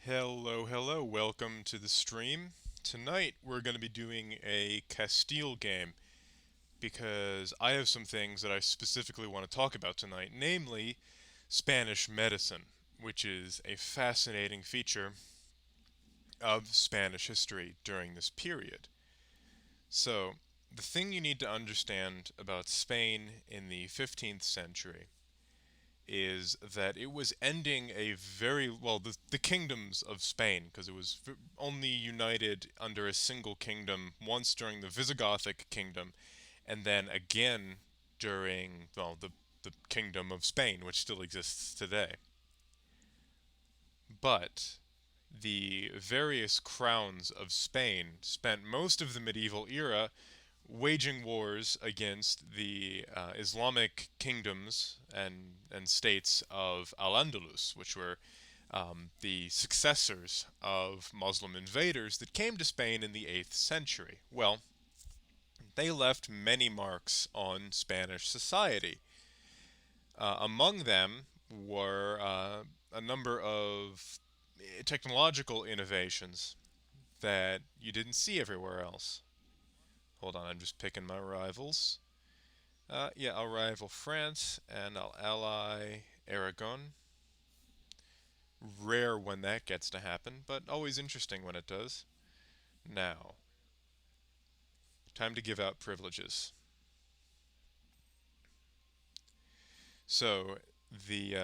Hello, hello, welcome to the stream. Tonight we're going to be doing a Castile game because I have some things that I specifically want to talk about tonight, namely Spanish medicine, which is a fascinating feature of Spanish history during this period. So, the thing you need to understand about Spain in the 15th century is that it was ending a very well the kingdoms of Spain because it was only united under a single kingdom once during the Visigothic kingdom and then again during the kingdom of Spain which still exists today. But the various crowns of Spain spent most of the medieval era waging wars against the Islamic kingdoms and states of Al Andalus, which were the successors of Muslim invaders that came to Spain in the 8th century. Well, they left many marks on Spanish society. Among them were a number of technological innovations that you didn't see everywhere else. Hold on, I'm just picking my rivals. Yeah, I'll rival France and I'll ally Aragon. Rare when that gets to happen, but always interesting when it does. Now, time to give out privileges. So, the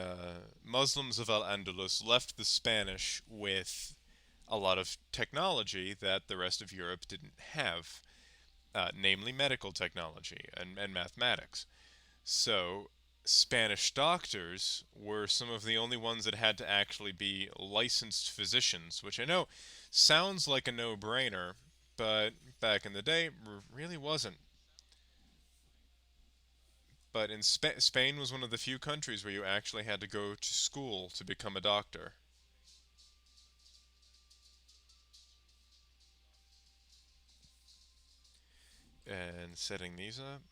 Muslims of Al Andalus left the Spanish with a lot of technology that the rest of Europe didn't have, namely medical technology and mathematics. So, Spanish doctors were some of the only ones that had to actually be licensed physicians, which I know sounds like a no brainer, but back in the day, really wasn't. But in Spain was one of the few countries where you actually had to go to school to become a doctor. And setting these up,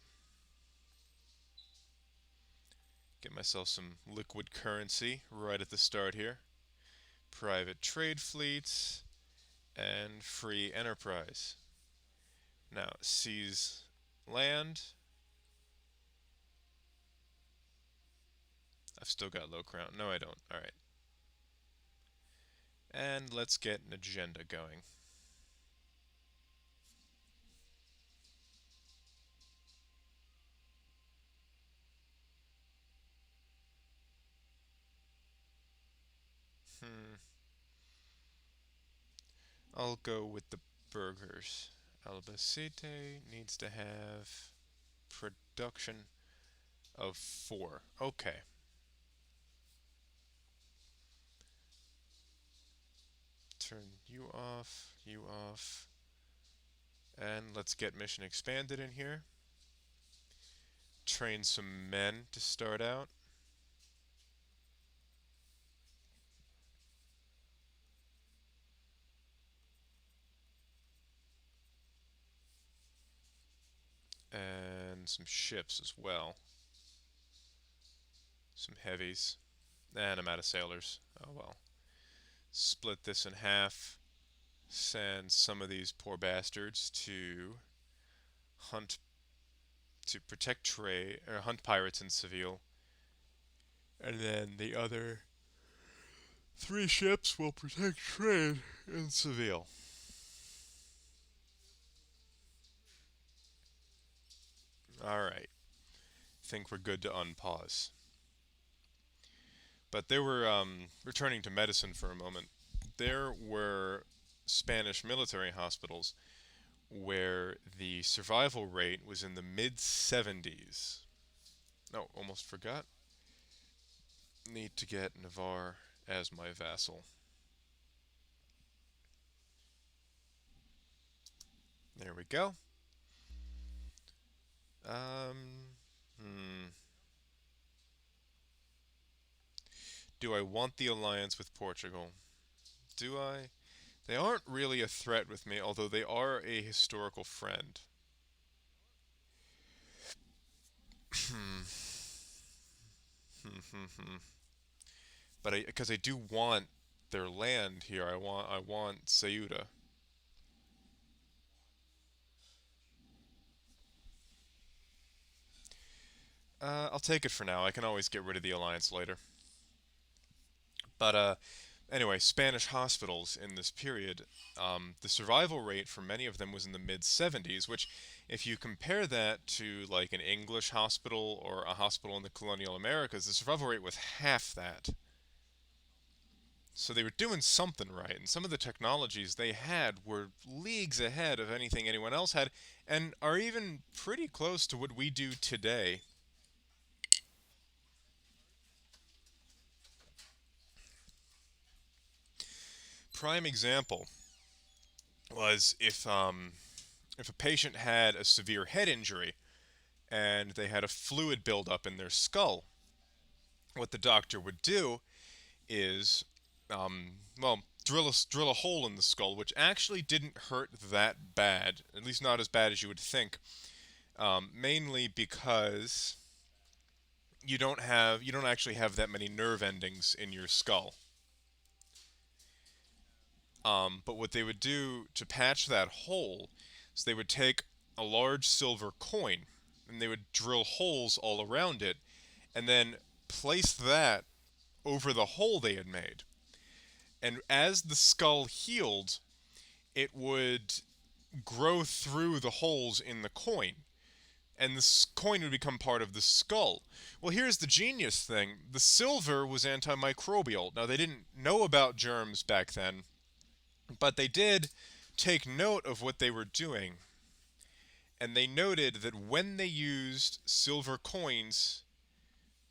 get myself some liquid currency right at the start here. Private trade fleets and free enterprise. Now, seize land. I've still got low crown. No, I don't. Alright. And let's get an agenda going. Hmm. I'll go with the burgers. Albacete needs to have production of 4. Okay. Turn you off, you off. And let's get mission expanded in here. Train some men to start out. And some ships as well. Some heavies. And I'm out of sailors. Oh well. Split this in half. Send some of these poor bastards to hunt to protect trade or hunt pirates in Seville, and then the other 3 ships will protect trade in Seville. All right, think we're good to unpause. But there were returning to medicine for a moment. There were Spanish military hospitals where the survival rate was in the mid 70s. No, almost forgot. Need to get Navarre as my vassal. There we go. Um, hmm. Do I want the alliance with Portugal? Do I? They aren't really a threat with me, although they are a historical friend. Hmm. But because I do want their land here. I want Ceuta. I'll take it for now. I can always get rid of the alliance later. But anyway, Spanish hospitals in this period, the survival rate for many of them was in the mid 70s, which, if you compare that to like an English hospital or a hospital in the colonial Americas, the survival rate was half that. So they were doing something right, and some of the technologies they had were leagues ahead of anything anyone else had, and are even pretty close to what we do today. Prime example was if a patient had a severe head injury and they had a fluid buildup in their skull, what the doctor would do is, well, drill a hole in the skull, which actually didn't hurt that bad, at least not as bad as you would think, mainly because you don't actually have that many nerve endings in your skull. But what they would do to patch that hole is they would take a large silver coin and they would drill holes all around it and then place that over the hole they had made. And as the skull healed, it would grow through the holes in the coin, and the coin would become part of the skull. Well, here's the genius thing: the silver was antimicrobial. Now, they didn't know about germs back then, but they did take note of what they were doing, and they noted that when they used silver coins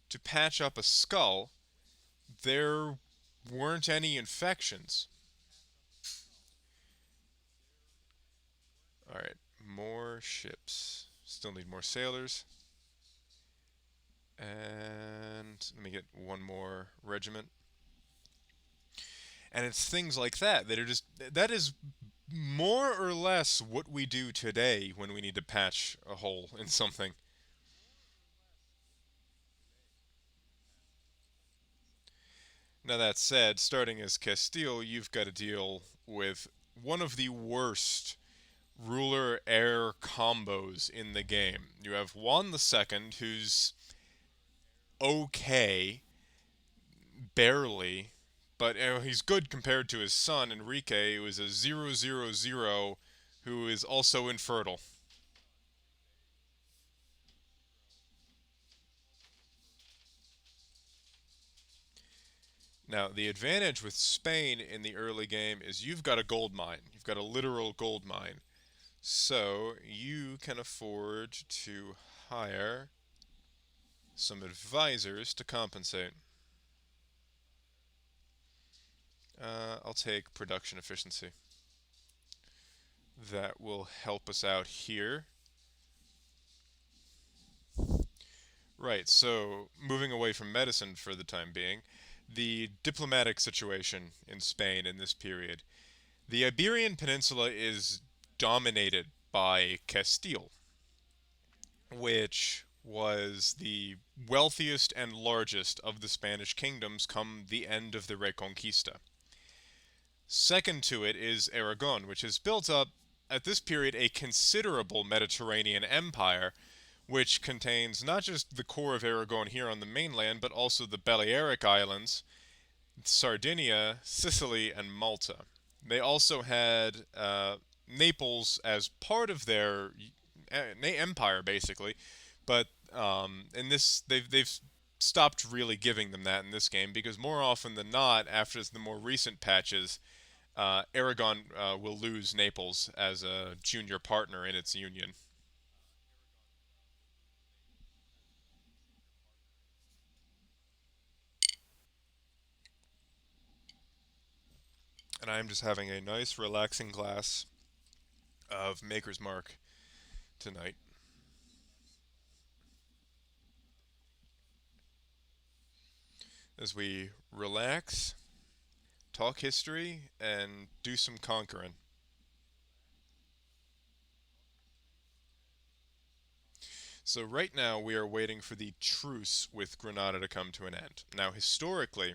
to patch up a skull, there weren't any infections. All right, more ships. Still need more sailors. And let me get one more regiment. And it's things like that that are just, that is more or less what we do today when we need to patch a hole in something. Now, that said, starting as Castile, you've got to deal with one of the worst ruler heir combos in the game. You have Juan II, who's okay, barely, but he's good compared to his son Enrique, who is a 000 who is also infertile. Now, the advantage with Spain in the early game is you've got a gold mine. You've got a literal gold mine. So you can afford to hire some advisors to compensate. I'll take production efficiency. That will help us out here. Right, so moving away from medicine for the time being, the diplomatic situation in Spain in this period. The Iberian Peninsula is dominated by Castile, which was the wealthiest and largest of the Spanish kingdoms come the end of the Reconquista. Second to it is Aragon, which has built up at this period a considerable Mediterranean empire, which contains not just the core of Aragon here on the mainland, but also the Balearic Islands, Sardinia, Sicily, and Malta. They also had Naples as part of their empire, basically, but in this they've stopped really giving them that in this game because more often than not, after the more recent patches, Aragon will lose Naples as a junior partner in its union. And I am just having a nice, relaxing glass of Maker's Mark tonight as we relax, talk history, and do some conquering. So, right now, we are waiting for the truce with Granada to come to an end. Now, historically,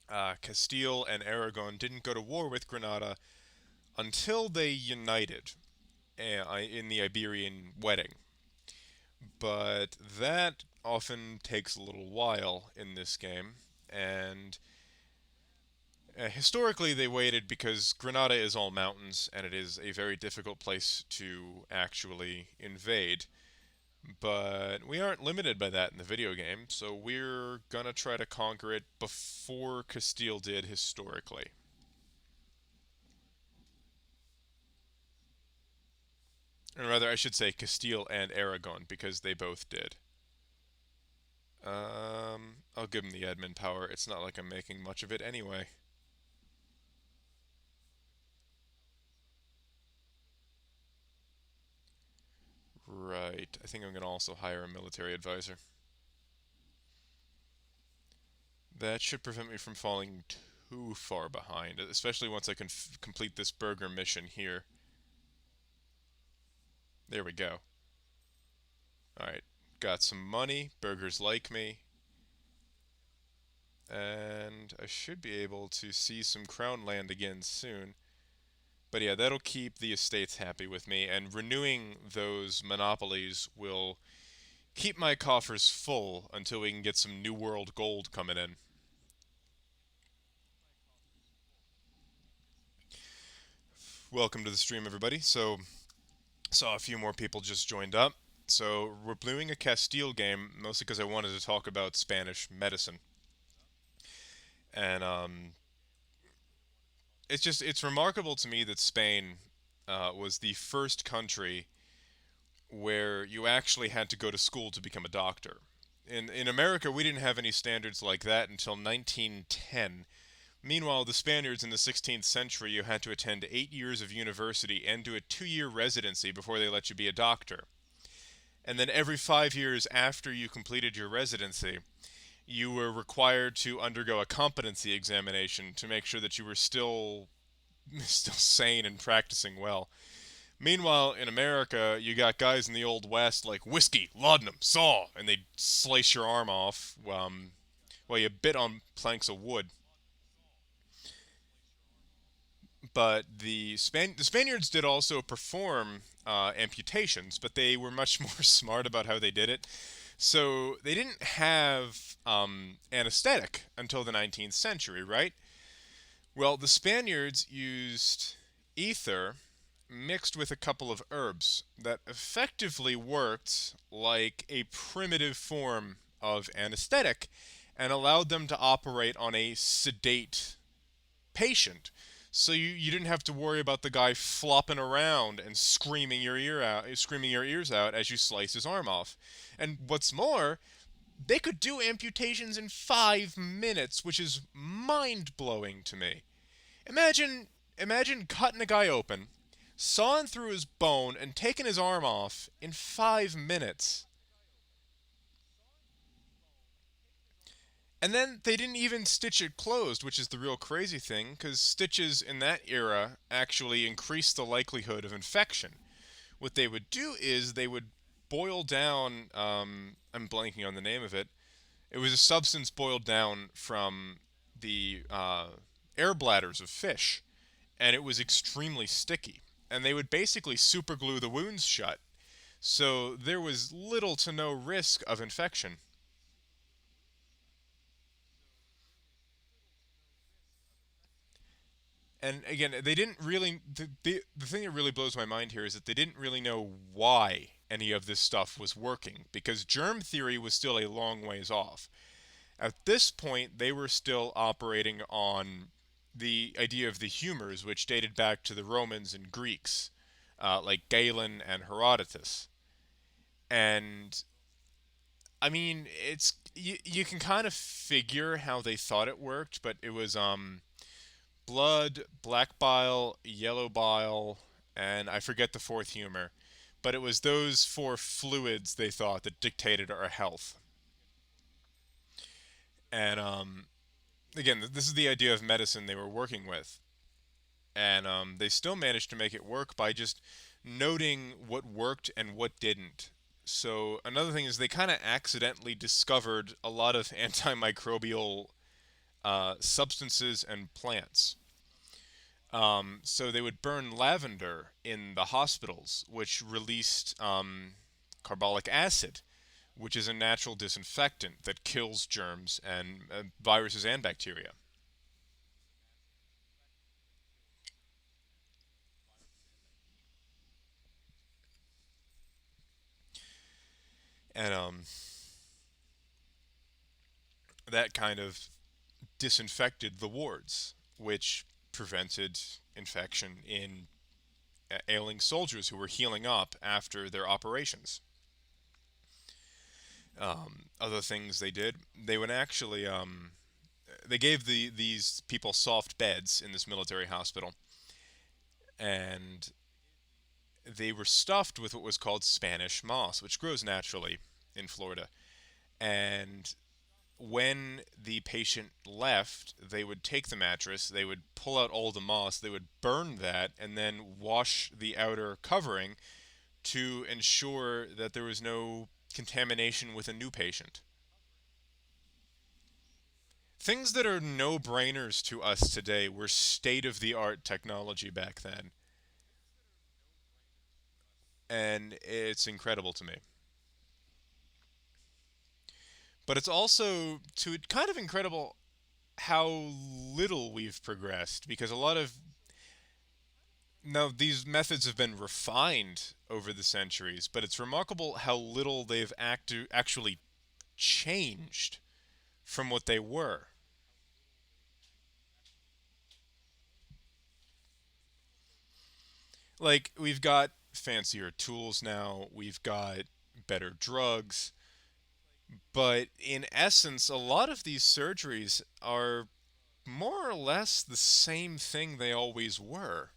Castile and Aragon didn't go to war with Granada until they united in the Iberian wedding. But that often takes a little while in this game, and historically they waited because Granada is all mountains and it is a very difficult place to actually invade. But we aren't limited by that in the video game, so we're gonna try to conquer it before Castile did historically. Or rather, I should say Castile and Aragon, because they both did. I'll give them the admin power. It's not like I'm making much of it anyway. Right. I think I'm gonna also hire a military advisor. That should prevent me from falling too far behind, especially once I can complete this burger mission here. There we go. Alright. Got some money. Burgers like me. And I should be able to see some crown land again soon. But yeah, that'll keep the estates happy with me, and renewing those monopolies will keep my coffers full until we can get some New World gold coming in. Welcome to the stream, everybody. So, saw a few more people just joined up. So, we're doing a Castile game, mostly because I wanted to talk about Spanish medicine. And it's remarkable to me that Spain was the first country where you actually had to go to school to become a doctor. In America, we didn't have any standards like that until 1910. Meanwhile, the Spaniards in the 16th century, you had to attend 8 years of university and do a 2 year residency before they let you be a doctor. And then every 5 years after you completed your residency, you were required to undergo a competency examination to make sure that you were still sane and practicing well. Meanwhile, in America, you got guys in the Old West like whiskey, laudanum, saw, and they'd slice your arm off while you bit on planks of wood. But the Spaniards did also perform amputations, but they were much more smart about how they did it. So they didn't have anesthetic until the 19th century, right? Well, the Spaniards used ether mixed with a couple of herbs that effectively worked like a primitive form of anesthetic and allowed them to operate on a sedate patient. So you didn't have to worry about the guy flopping around and screaming your ears out as you slice his arm off. And what's more, they could do amputations in 5 minutes, which is mind blowing to me. Imagine cutting a guy open, sawing through his bone, and taking his arm off in 5 minutes. And then they didn't even stitch it closed, which is the real crazy thing, because stitches in that era actually increased the likelihood of infection. What they would do is they would boil down, I'm blanking on the name of it. It was a substance boiled down from the air bladders of fish, and it was extremely sticky. And they would basically superglue the wounds shut, so there was little to no risk of infection. And again, they didn't really. The thing that really blows my mind here is that they didn't really know why any of this stuff was working, because germ theory was still a long ways off. At this point, they were still operating on the idea of the humors, which dated back to the Romans and Greeks, like Galen and Herodotus. And I mean, you can kind of figure how they thought it worked, but it was blood, black bile, yellow bile, and I forget the fourth humor. But it was those four fluids they thought that dictated our health. And again, this is the idea of medicine they were working with. And they still managed to make it work by just noting what worked and what didn't. So another thing is they kind of accidentally discovered a lot of antimicrobial substances and plants. So they would burn lavender in the hospitals, which released carbolic acid, which is a natural disinfectant that kills germs and viruses and bacteria. And that kind of disinfected the wards, which prevented infection in ailing soldiers who were healing up after their operations. Other things they did, they would actually they gave these people soft beds in this military hospital, and they were stuffed with what was called Spanish moss, which grows naturally in Florida. And when the patient left, they would take the mattress, they would pull out all the moss, they would burn that, and then wash the outer covering to ensure that there was no contamination with a new patient. Things that are no brainers to us today were state of the art technology back then. And it's incredible to me. But it's also to kind of incredible how little we've progressed because a lot of now these methods have been refined over the centuries, but it's remarkable how little they've actually changed from what they were. Like we've got fancier tools now, we've got better drugs, but in essence a lot of these surgeries are more or less the same thing they always were,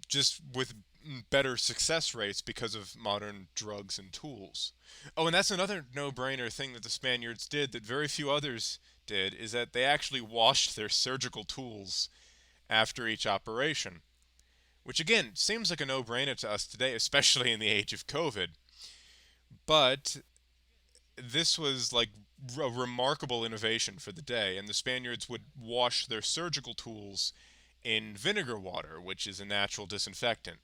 just with better success rates because of modern drugs and tools. Oh, and that's another no-brainer thing that the Spaniards did that very few others did is that they actually washed their surgical tools after each operation, which again seems like a no-brainer to us today, especially in the age of COVID. But this was like a remarkable innovation for the day, and the Spaniards would wash their surgical tools in vinegar water, which is a natural disinfectant.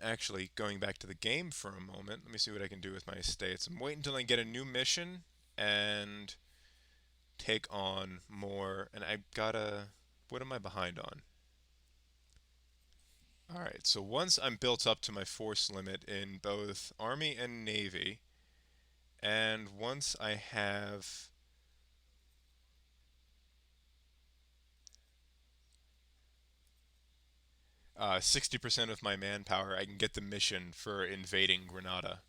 Actually, going back to the game for a moment, let me see what I can do with my estates. I'm waiting until I get a new mission and take on more. And I gotta. What am I behind on? Alright, so once I'm built up to my force limit in both Army and Navy, and once I have 60% of my manpower, I can get the mission for invading Granada.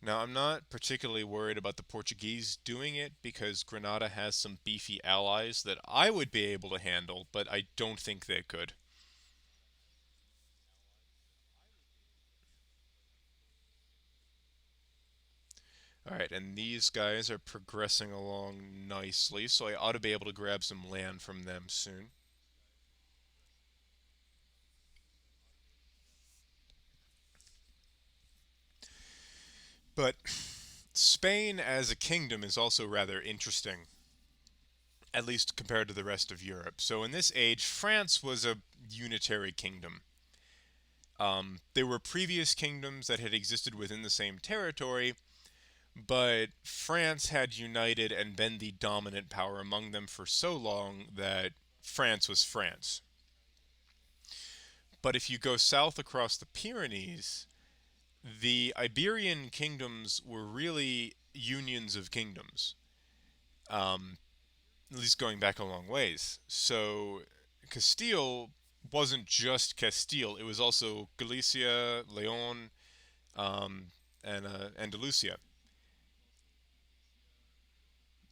Now, I'm not particularly worried about the Portuguese doing it because Granada has some beefy allies that I would be able to handle, but I don't think they could. Alright, and these guys are progressing along nicely, so I ought to be able to grab some land from them soon. But Spain as a kingdom is also rather interesting, at least compared to the rest of Europe. So in this age, France was a unitary kingdom. There were previous kingdoms that had existed within the same territory, but France had united and been the dominant power among them for so long that France was France. But if you go south across the Pyrenees, the Iberian kingdoms were really unions of kingdoms, um, at least going back a long ways. So Castile wasn't just Castile, it was also Galicia, Leon, um, and Andalusia,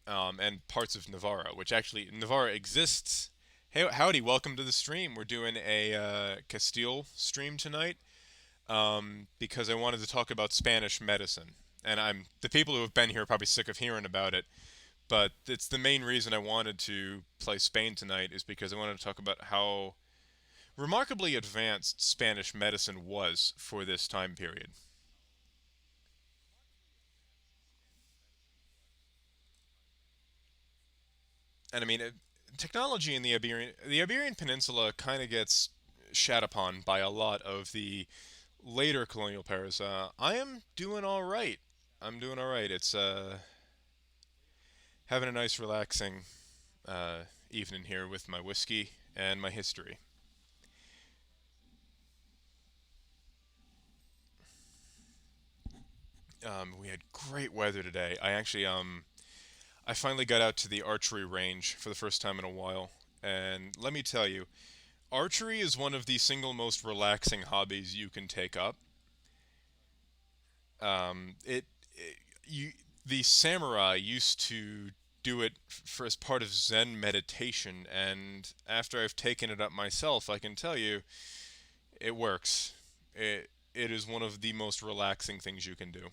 and parts of Navarra, which actually Navarra exists. Hey, howdy! Welcome to the stream. We're doing a Castile stream tonight because I wanted to talk about Spanish medicine, and I'm the people who have been here are probably sick of hearing about it. But it's the main reason I wanted to play Spain tonight is because I wanted to talk about how remarkably advanced Spanish medicine was for this time period. And I mean, technology in the Iberian Peninsula kind of gets shat upon by a lot of the later colonial powers. I am doing all right. I'm doing all right. It's having a nice, relaxing evening here with my whiskey and my history. We had great weather today. I finally got out to the archery range for the first time in a while, and let me tell you, archery is one of the single most relaxing hobbies you can take up. It you the samurai used to do it for as part of Zen meditation, and after I've taken it up myself, I can tell you it works. It is one of the most relaxing things you can do.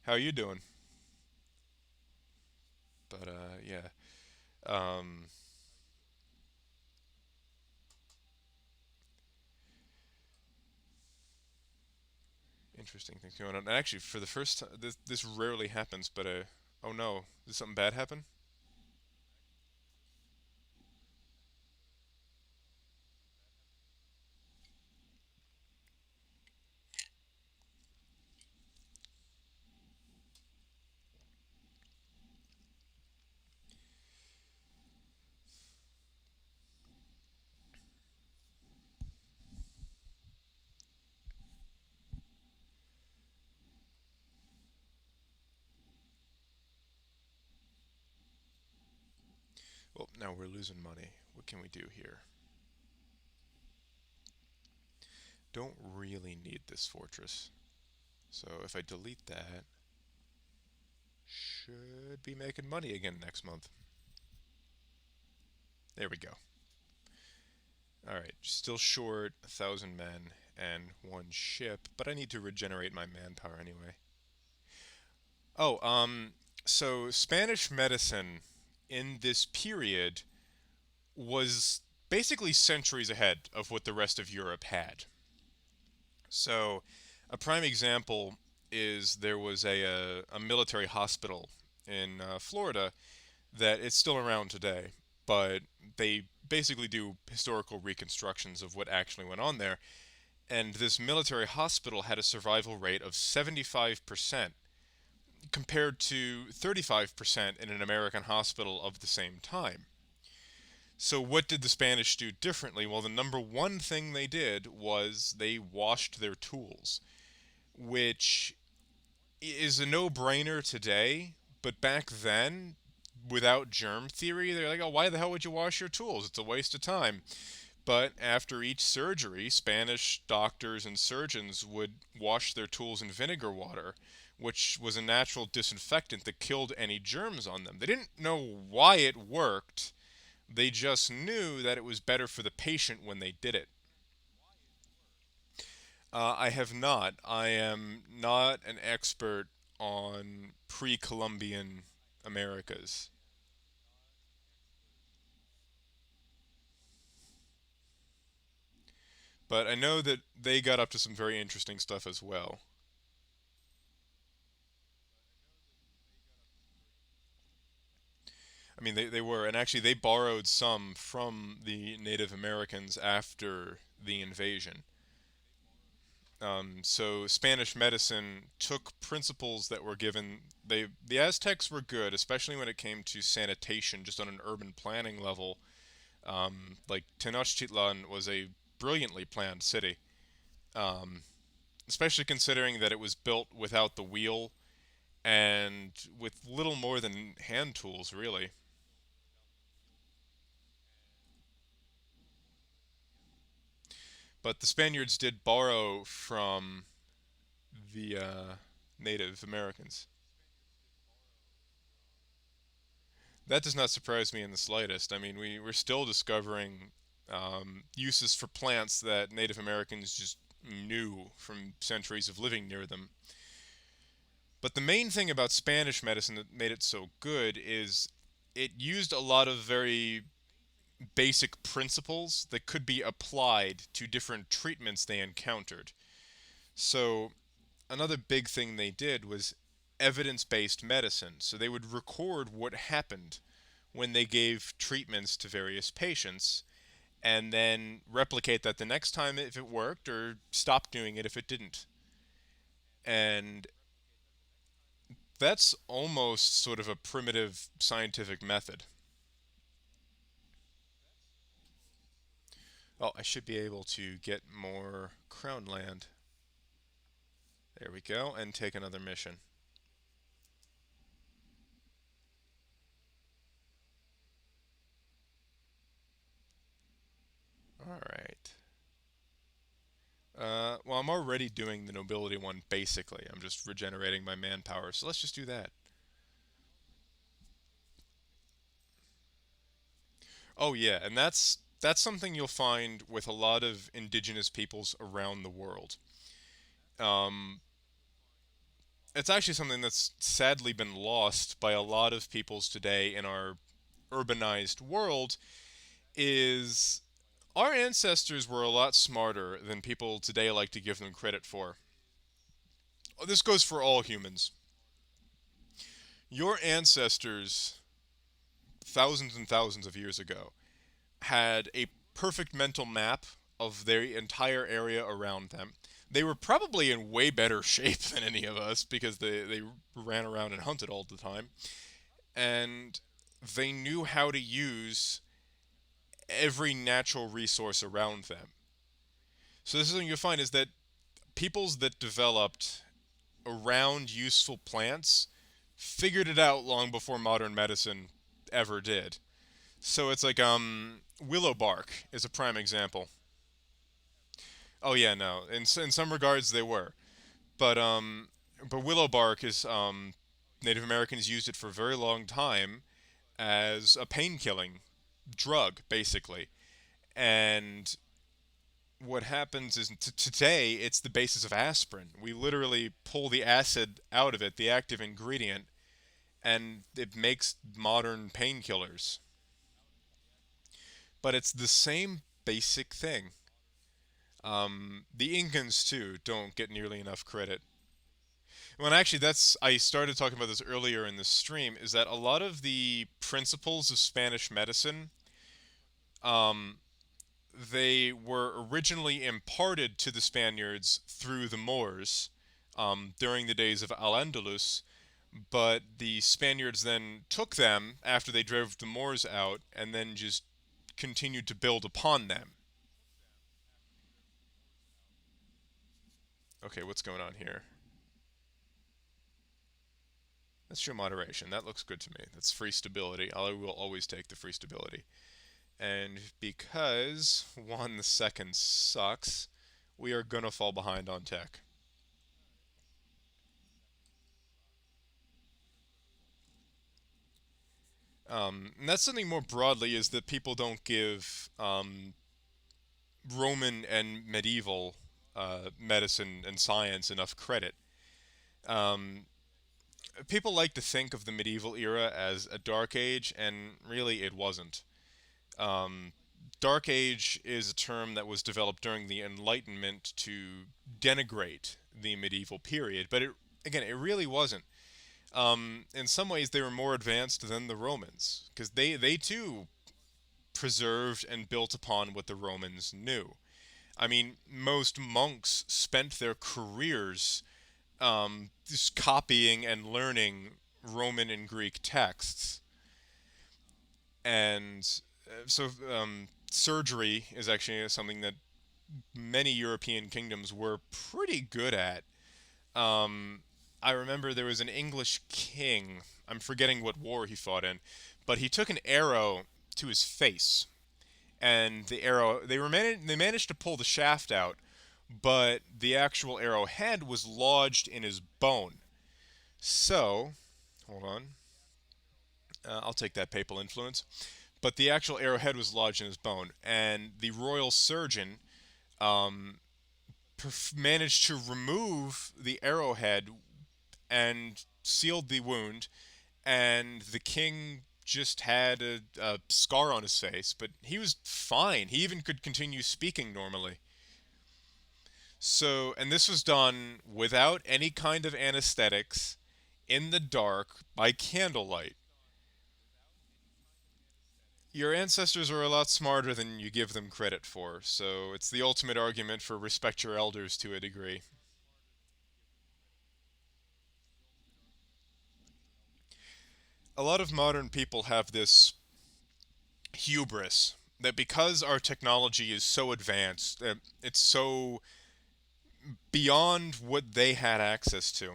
How you doing? But yeah, um, interesting things going on. And actually, for the first time, this rarely happens. But oh no, did something bad happen? Well, now we're losing money. What can we do here? Don't really need this fortress. So if I delete that, should be making money again next month. There we go. All right, still short 1,000 men and one ship, but I need to regenerate my manpower anyway. Oh, so Spanish medicine in this period was basically centuries ahead of what the rest of Europe had. So, a prime example is there was a military hospital in Florida that it's still around today, but they basically do historical reconstructions of what actually went on there. And this military hospital had a survival rate of 75% compared to 35% in an American hospital of the same time. So, what did the Spanish do differently? Well, the number one thing they did was they washed their tools, which is a no brainer today, but back then, without germ theory, they're like, oh, why the hell would you wash your tools? It's a waste of time. But after each surgery, Spanish doctors and surgeons would wash their tools in vinegar water, which was a natural disinfectant that killed any germs on them. They didn't know why it worked, they just knew that it was better for the patient when they did it. I have not. I am not an expert on pre Columbian Americas, but I know that they got up to some very interesting stuff as well. I mean, they were, and actually, they borrowed some from the Native Americans after the invasion. So Spanish medicine took principles that were given. The Aztecs were good, especially when it came to sanitation, just on an urban planning level. Like Tenochtitlan was a brilliantly planned city, um, especially considering that it was built without the wheel and with little more than hand tools, really. But the Spaniards did borrow from the Native Americans. That does not surprise me in the slightest. I mean, we're still discovering uses for plants that Native Americans just knew from centuries of living near them. But the main thing about Spanish medicine that made it so good is it used a lot of very basic principles that could be applied to different treatments they encountered. So, another big thing they did was evidence based medicine. So, they would record what happened when they gave treatments to various patients and then replicate that the next time if it worked or stop doing it if it didn't. And that's almost sort of a primitive scientific method. Oh, I should be able to get more crown land. There we go, and take another mission. Alright. Well, I'm already doing the nobility one basically. I'm just regenerating my manpower, so let's just do that. Oh yeah, and that's something you'll find with a lot of indigenous peoples around the world. Um, it's actually something that's sadly been lost by a lot of peoples today in our urbanized world is our ancestors were a lot smarter than people today like to give them credit for. This goes for all humans. Your ancestors, thousands and thousands of years ago, had a perfect mental map of their entire area around them. They were probably in way better shape than any of us because they ran around and hunted all the time. And they knew how to use every natural resource around them. So this is something you'll find is that peoples that developed around useful plants figured it out long before modern medicine ever did. So it's like willow bark is a prime example. Oh yeah, no. In some regards they were. But willow bark is Native Americans used it for a very long time as a pain killing drug basically. And what happens is today it's the basis of aspirin. We literally pull the acid out of it, the active ingredient, and it makes modern painkillers. But it's the same basic thing. The Incans too don't get nearly enough credit. Well, actually, that's I started talking about this earlier in the stream. Is that a lot of the principles of Spanish medicine, um, they were originally imparted to the Spaniards through the Moors during the days of Al Andalus, but the Spaniards then took them after they drove the Moors out and then just continued to build upon them. Okay, what's going on here? Let's show moderation. That looks good to me. That's free stability. I will always take the free stability. And because 1 second sucks, we are gonna fall behind on tech. And that's something more broadly is that people don't give Roman and medieval medicine and science enough credit. Um, People like to think of the medieval era as a dark age, and really it wasn't. Um, Dark Age is a term that was developed during the Enlightenment to denigrate the medieval period, but it really wasn't. In some ways, they were more advanced than the Romans because they too preserved and built upon what the Romans knew. I mean, most monks spent their careers just copying and learning Roman and Greek texts, and surgery is actually something that many European kingdoms were pretty good at. Um, I remember there was an English king. I'm forgetting what war he fought in, but he took an arrow to his face, and the arrow they managed to pull the shaft out, but the actual arrowhead was lodged in his bone. So, hold on, I'll take that papal influence. But the actual arrowhead was lodged in his bone, and the royal surgeon managed to remove the arrowhead and sealed the wound, and the king just had a scar on his face, but he was fine. He even could continue speaking normally. So, and this was done without any kind of anesthetics, in the dark, by candlelight. Your ancestors are a lot smarter than you give them credit for, so it's the ultimate argument for respect your elders to a degree. A lot of modern people have this hubris that because our technology is so advanced, it's so beyond what they had access to,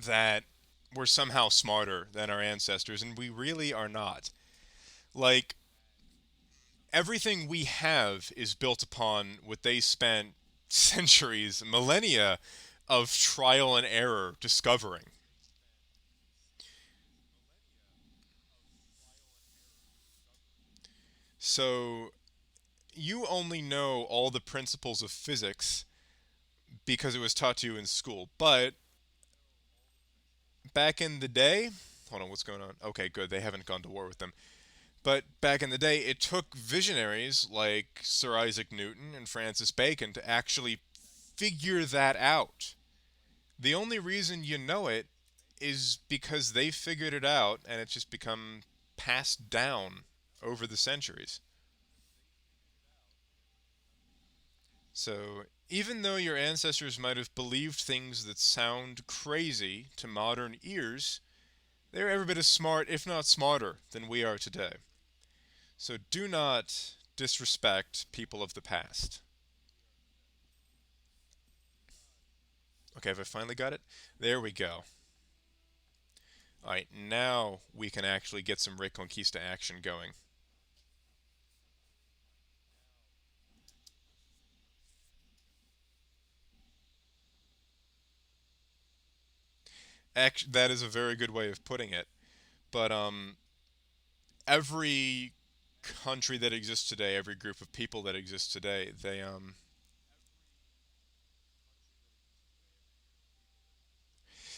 that we're somehow smarter than our ancestors, and we really are not. Like, everything we have is built upon what they spent centuries, millennia of trial and error discovering. So, you only know all the principles of physics because it was taught to you in school. But back in the day, hold on, what's going on? Okay, good. They haven't gone to war with them. But back in the day, it took visionaries like Sir Isaac Newton and Francis Bacon to actually figure that out. The only reason you know it is because they figured it out and it's just become passed down over the centuries. So, even though your ancestors might have believed things that sound crazy to modern ears, they're every bit as smart, if not smarter, than we are today. So, do not disrespect people of the past. Okay, have I finally got it? There we go. Alright, now we can actually get some Reconquista action going. That is a very good way of putting it. But every country that exists today, every group of people that exists today, they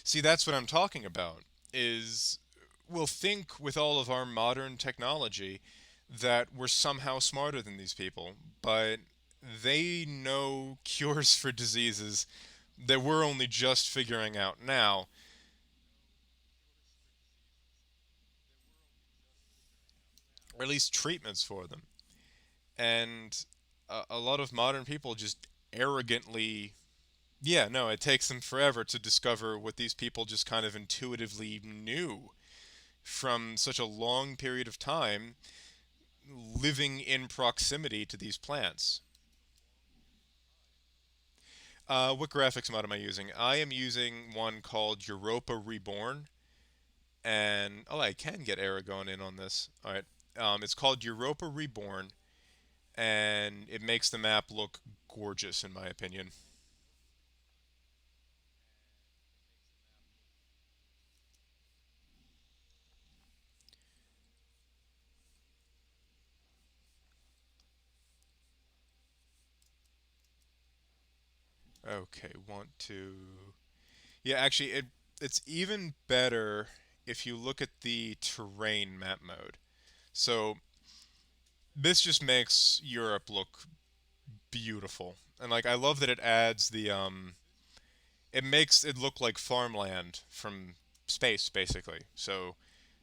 see, that's what I'm talking about. Is we'll think with all of our modern technology that we're somehow smarter than these people, but they know cures for diseases that we're only just figuring out now, or at least treatments for them. And a lot of modern people just arrogantly, yeah, no, it takes them forever to discover what these people just kind of intuitively knew from such a long period of time living in proximity to these plants. What graphics mod am I using? I am using one called Europa Reborn, and oh, I can get Aragon in on this. All right, it's called Europa Reborn, and it makes the map look gorgeous in my opinion. Okay, want to. Yeah, actually, it's even better if you look at the terrain map mode. So this just makes Europe look beautiful, and like I love that it adds the it makes it look like farmland from space, basically. So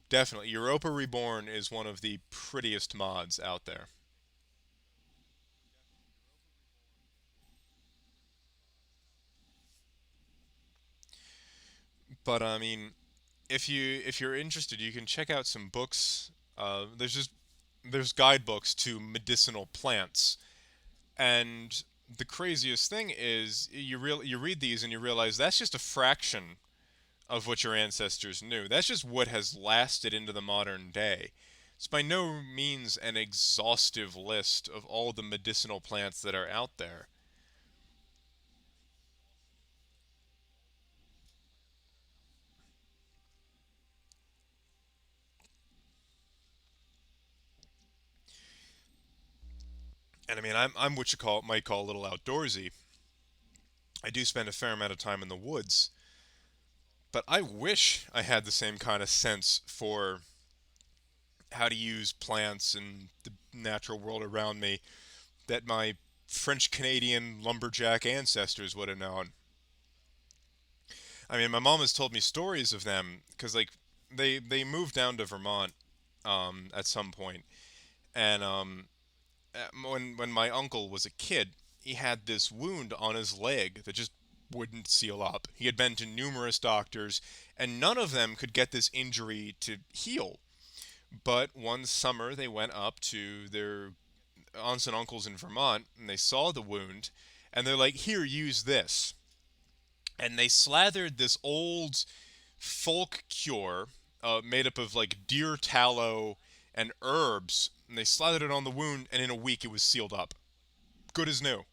definitely, Europa Reborn is one of the prettiest mods out there. But I mean, if you're interested, you can check out some books. There's guidebooks to medicinal plants, and the craziest thing is you read these and you realize that's just a fraction of what your ancestors knew. That's just what has lasted into the modern day. It's by no means an exhaustive list of all the medicinal plants that are out there. And I mean, I'm what you call might call a little outdoorsy. I do spend a fair amount of time in the woods, but I wish I had the same kind of sense for how to use plants and the natural world around me that my French Canadian lumberjack ancestors would have known. I mean, my mom has told me stories of them because like they moved down to Vermont at some point, and when my uncle was a kid, he had this wound on his leg that just wouldn't seal up. He had been to numerous doctors, and none of them could get this injury to heal. But one summer, they went up to their aunts and uncles in Vermont, and they saw the wound, and they're like, "Here, use this." And they slathered this old folk cure made up of like deer tallow and herbs, and they slathered it on the wound, and in a week it was sealed up, good as new.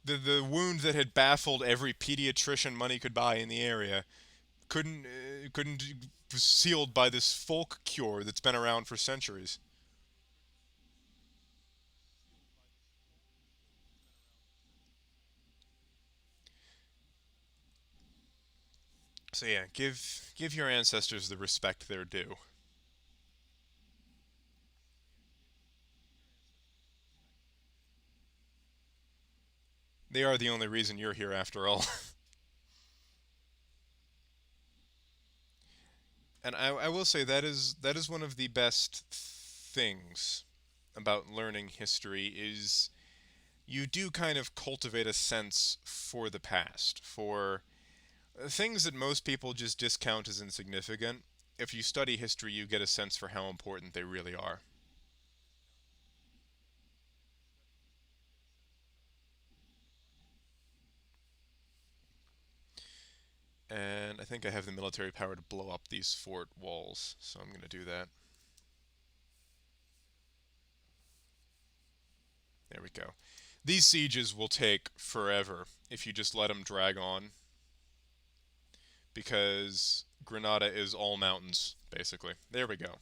The wound that had baffled every pediatrician money could buy in the area couldn't was sealed by this folk cure that's been around for centuries. So yeah, give your ancestors the respect they're due. They are the only reason you're here after all. And I will say that is one of the best things about learning history is you do kind of cultivate a sense for the past, for things that most people just discount as insignificant. If you study history, you get a sense for how important they really are. And I think I have the military power to blow up these fort walls, so I'm going to do that. There we go. These sieges will take forever if you just let them drag on, because Granada is all mountains, basically. There we go.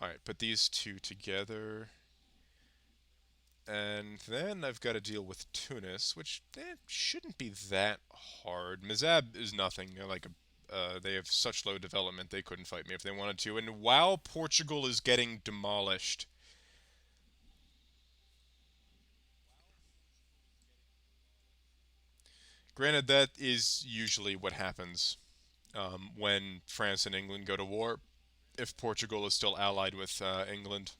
Alright, put these two together. And then I've got to deal with Tunis, which shouldn't be that hard. Mizab is nothing. They're like they have such low development they couldn't fight me if they wanted to. And while Portugal is getting demolished, granted that is usually what happens when France and England go to war. If Portugal is still allied with England.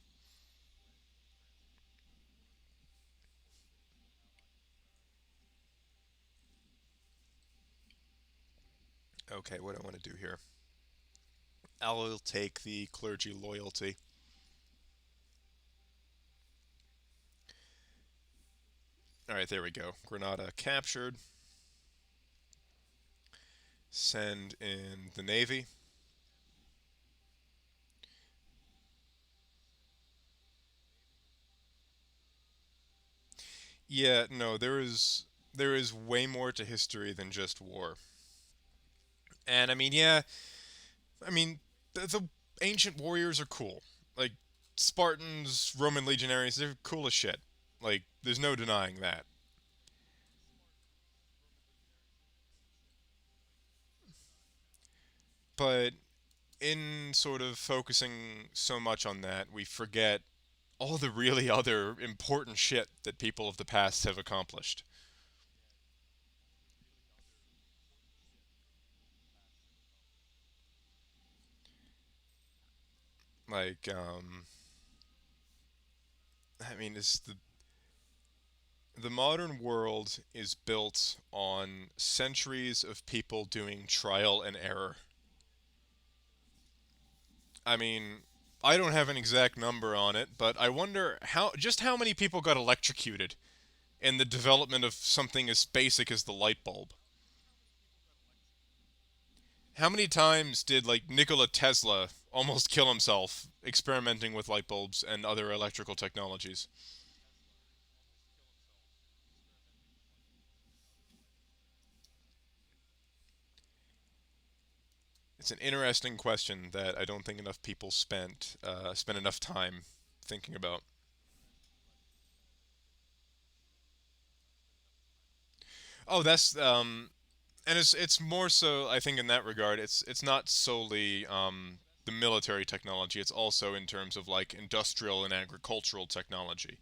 Okay, what do I want to do here? I'll take the clergy loyalty. All right, there we go. Granada captured. Send in the navy. Yeah, no, there is way more to history than just war. And I mean, yeah, I mean the ancient warriors are cool. Like Spartans, Roman legionaries, they're cool as shit. Like there's no denying that. But in sort of focusing so much on that, we forget all the really other important shit that people of the past have accomplished. Like, I mean, it's the modern world is built on centuries of people doing trial and error. I mean, I don't have an exact number on it, but I wonder how many people got electrocuted in the development of something as basic as the light bulb. How many times did like Nikola Tesla almost kill himself experimenting with light bulbs and other electrical technologies? It's an interesting question that I don't think enough people spent enough time thinking about. Oh, that's and it's more so I think in that regard it's not solely the military technology, it's also in terms of like industrial and agricultural technology.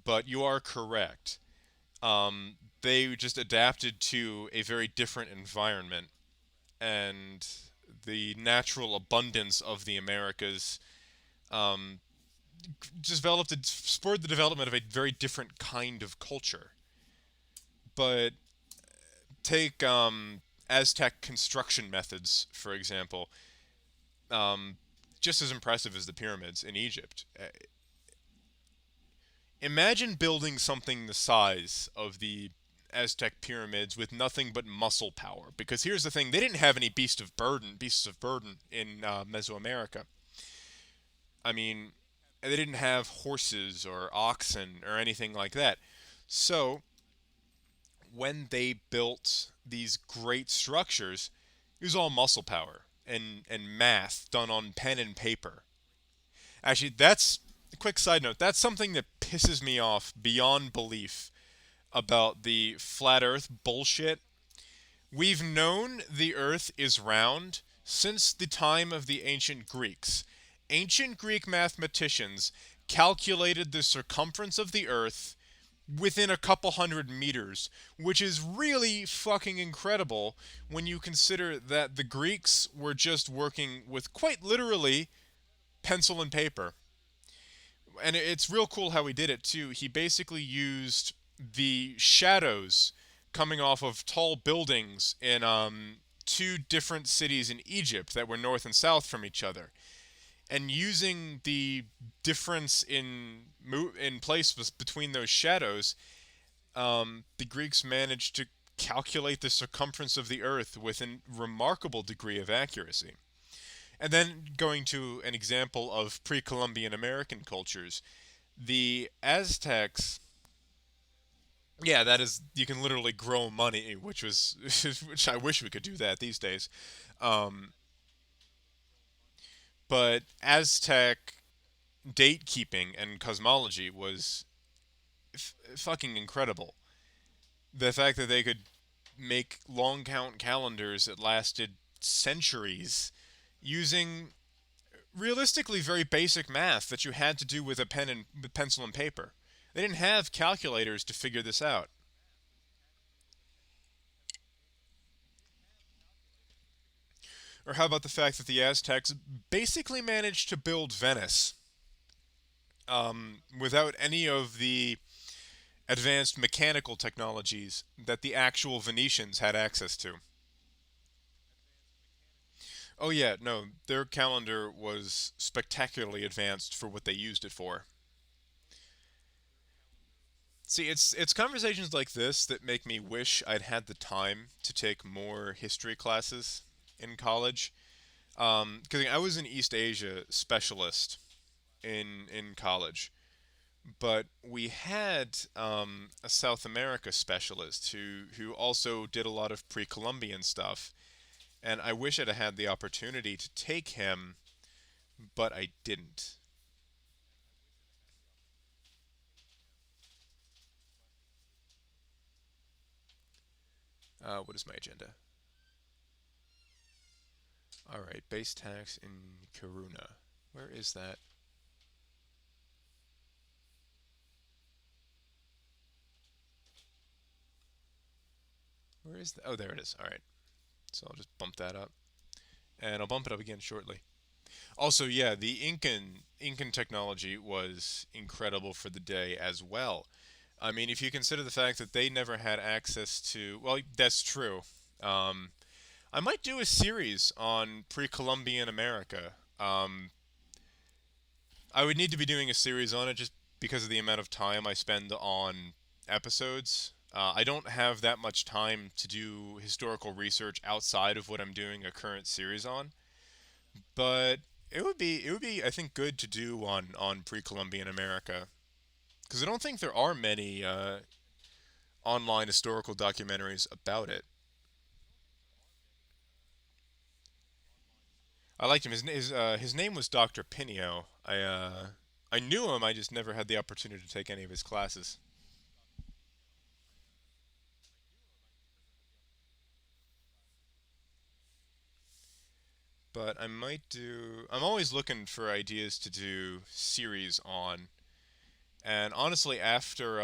But you are correct. They just adapted to a very different environment, and the natural abundance of the Americas um, developed spurred the development of a very different kind of culture. But take Aztec construction methods, for example, um, just as impressive as the pyramids in Egypt. Imagine building something the size of the Aztec pyramids with nothing but muscle power. Because here's the thing: they didn't have any beasts of burden in Mesoamerica. I mean, they didn't have horses or oxen or anything like that. So when they built these great structures, it was all muscle power and math done on pen and paper. Actually, that's a quick side note. That's something that pisses me off beyond belief about the flat earth bullshit. We've known the earth is round since the time of the ancient Greeks. Ancient Greek mathematicians calculated the circumference of the earth within a couple hundred meters, which is really fucking incredible when you consider that the Greeks were just working with quite literally pencil and paper. And it's real cool how he did it too. He basically used the shadows coming off of tall buildings in two different cities in Egypt that were north and south from each other, and using the difference in place between those shadows, the Greeks managed to calculate the circumference of the Earth with a remarkable degree of accuracy. And then going to an example of pre-Columbian American cultures, the Aztecs. Yeah, that is, you can literally grow money, which was which I wish we could do that these days. Um, but Aztec date keeping and cosmology was fucking incredible. The fact that they could make long count calendars that lasted centuries using realistically very basic math that you had to do with a pen and with pencil and paper. They didn't have calculators to figure this out. Or how about the fact that the Aztecs basically managed to build Venice without any of the advanced mechanical technologies that the actual Venetians had access to? Oh yeah, no, their calendar was spectacularly advanced for what they used it for. See, it's conversations like this that make me wish I'd had the time to take more history classes in college. Because I was an East Asia specialist in college, but we had a South America specialist who also did a lot of pre-Columbian stuff, and I wish I'd had the opportunity to take him, but I didn't. What is my agenda? All right, base tax in Karuna. Where is that? Where is that? Oh, there it is. All right, so I'll just bump that up, and I'll bump it up again shortly. Also, yeah, the Incan technology was incredible for the day as well. I mean, if you consider the fact that they never had access to, well, that's true. Um, I might do a series on pre-Columbian America. I would need to be doing a series on it just because of the amount of time I spend on episodes. I don't have that much time to do historical research outside of what I'm doing a current series on. But it would be I think good to do on pre-Columbian America because I don't think there are many online historical documentaries about it. I liked him. His name was Dr. Pinio. I knew him. I just never had the opportunity to take any of his classes. but I might do. I'm always looking for ideas to do series on. And honestly, after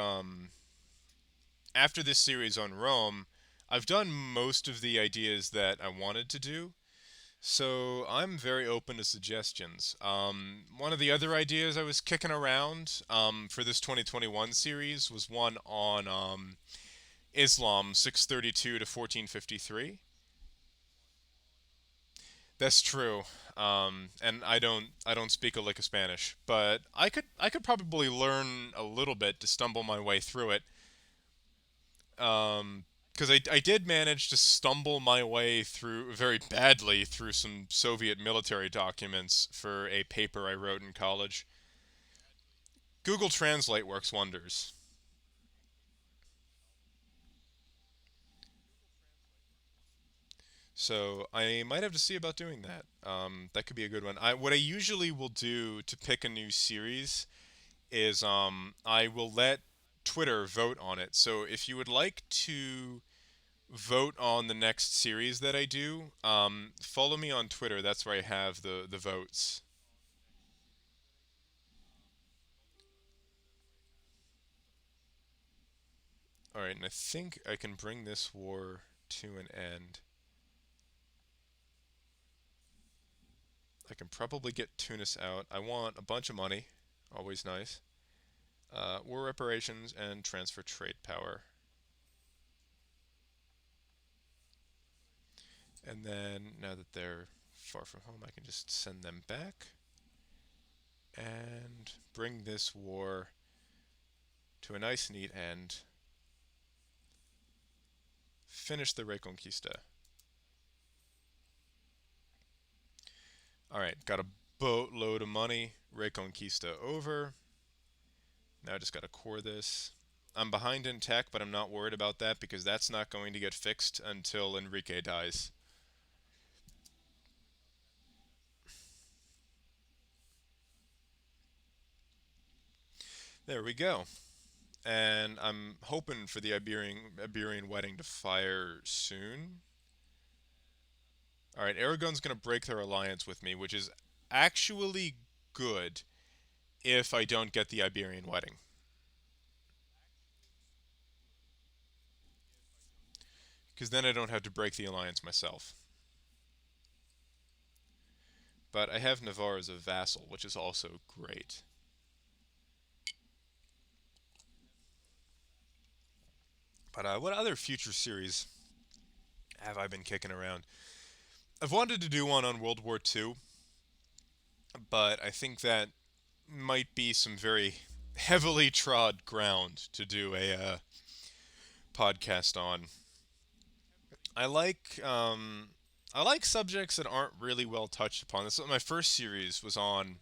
this series on Rome, I've done most of the ideas that I wanted to do. So I'm very open to suggestions. One of the other ideas I was kicking around for this 2021 series was one on Islam 632 to 1453. That's true. And I don't speak a lick of Spanish, but I could probably learn a little bit to stumble my way through it. Because I did manage to stumble my way through very badly through some Soviet military documents for a paper I wrote in college. Google Translate works wonders. So I might have to see about doing that. That could be a good one. What I usually will do to pick a new series is I will let Twitter vote on it. So if you would like to vote on the next series that I do, follow me on Twitter. That's where I have the votes. All right, and I think I can bring this war to an end. I can probably get Tunis out. I want a bunch of money, always nice. War reparations and transfer trade power. And then now that they're far from home, I can just send them back and bring this war to a nice, neat end. Finish the Reconquista. All right, got a boatload of money. Reconquista over. Now I just got to core this. I'm behind in tech, but I'm not worried about that because that's not going to get fixed until Enrique dies. There we go. And I'm hoping for the Iberian wedding to fire soon. All right, Aragon's going to break their alliance with me, which is actually good if I don't get the Iberian wedding. Because then I don't have to break the alliance myself. But I have Navarre as a vassal, which is also great. But what other future series have I been kicking around? I've wanted to do one on World War II, but I think that might be some very heavily trod ground to do a podcast on. I like I like subjects that aren't really well touched upon. This my first series was on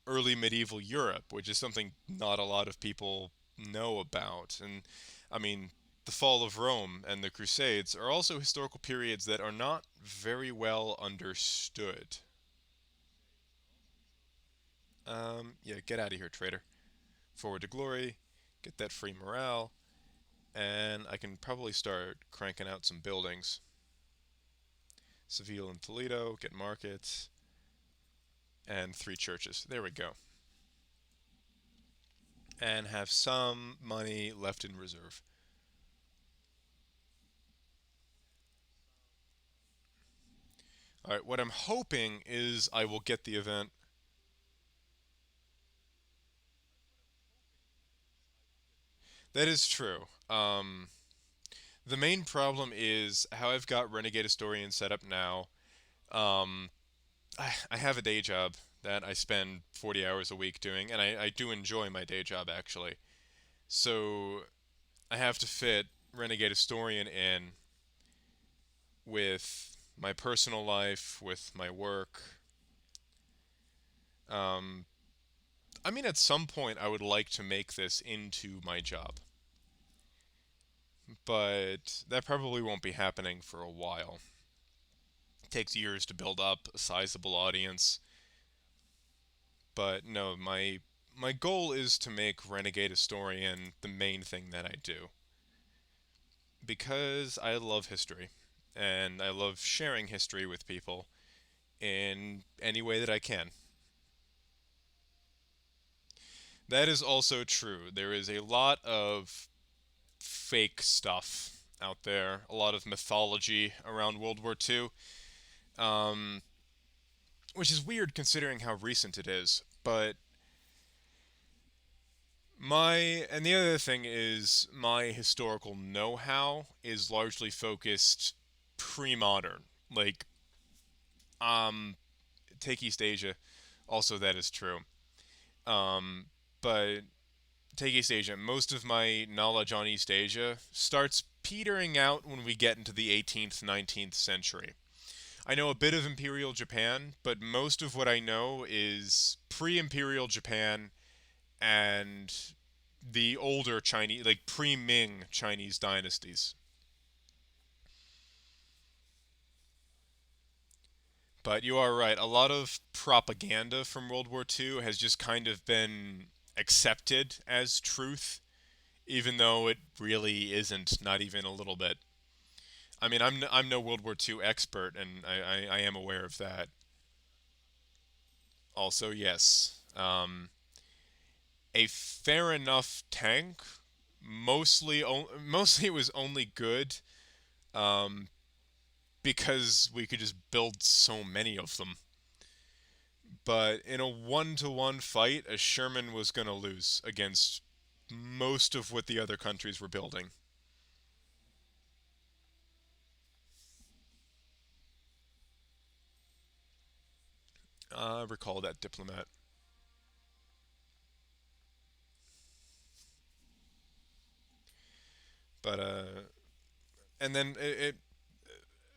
early medieval Europe, which is something not a lot of people know about. And I mean, the fall of Rome and the Crusades are also historical periods that are not very well understood. Yeah, get out of here, traitor. Forward to glory, get that free morale, and I can probably start cranking out some buildings. Seville and Toledo, get markets, and three churches. There we go. And have some money left in reserve. All right, what I'm hoping is I will get the event. That is true. The main problem is how I've got Renegade Historian set up now. Um, I have a day job that I spend 40 hours a week doing, and I do enjoy my day job actually. So I have to fit Renegade Historian in with my personal life, with my work. Um, I mean, at some point, I would like to make this into my job, but that probably won't be happening for a while. It takes years to build up a sizable audience, but no, my goal is to make Renegade Historian the main thing that I do because I love history and I love sharing history with people. in any way that I can. That is also true. There is a lot of fake stuff out there, a lot of mythology around World War II, um, which is weird considering how recent it is. But and the other thing is, my historical know how is largely focused pre modern. Like, um, take East Asia, also that is true. Um, but take East Asia. Most of my knowledge on East Asia starts petering out when we get into the 18th, 19th century. I know a bit of Imperial Japan, but most of what I know is pre Imperial Japan and the older Chinese, like pre Ming Chinese dynasties. But you are right. A lot of propaganda from World War II has just kind of been accepted as truth, even though it really isn't, not even a little bit. I mean, I'm no World War II expert, and I am aware of that. Also, yes, a fair enough tank. Mostly it was only good um, because we could just build so many of them. But in a one-to-one fight, a Sherman was going to lose against most of what the other countries were building. I recall that diplomat. But and then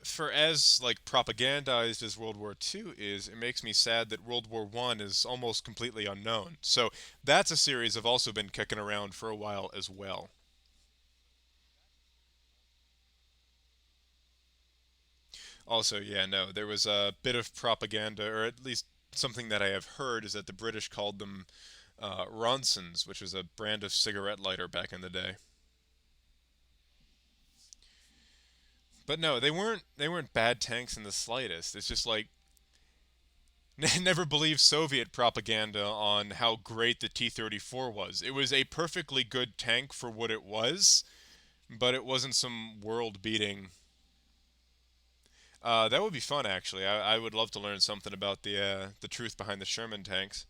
for as like propagandized as World War II is, it makes me sad that World War One is almost completely unknown. So that's a series I've also been kicking around for a while as well. Also, yeah, no, there was a bit of propaganda, or at least something that I have heard is that the British called them Ronsons, which was a brand of cigarette lighter back in the day. But no, they weren't bad tanks in the slightest. It's just like never believe Soviet propaganda on how great the T-34 was. It was a perfectly good tank for what it was, but it wasn't some world-beating. That would be fun, actually. I would love to learn something about the truth behind the Sherman tanks.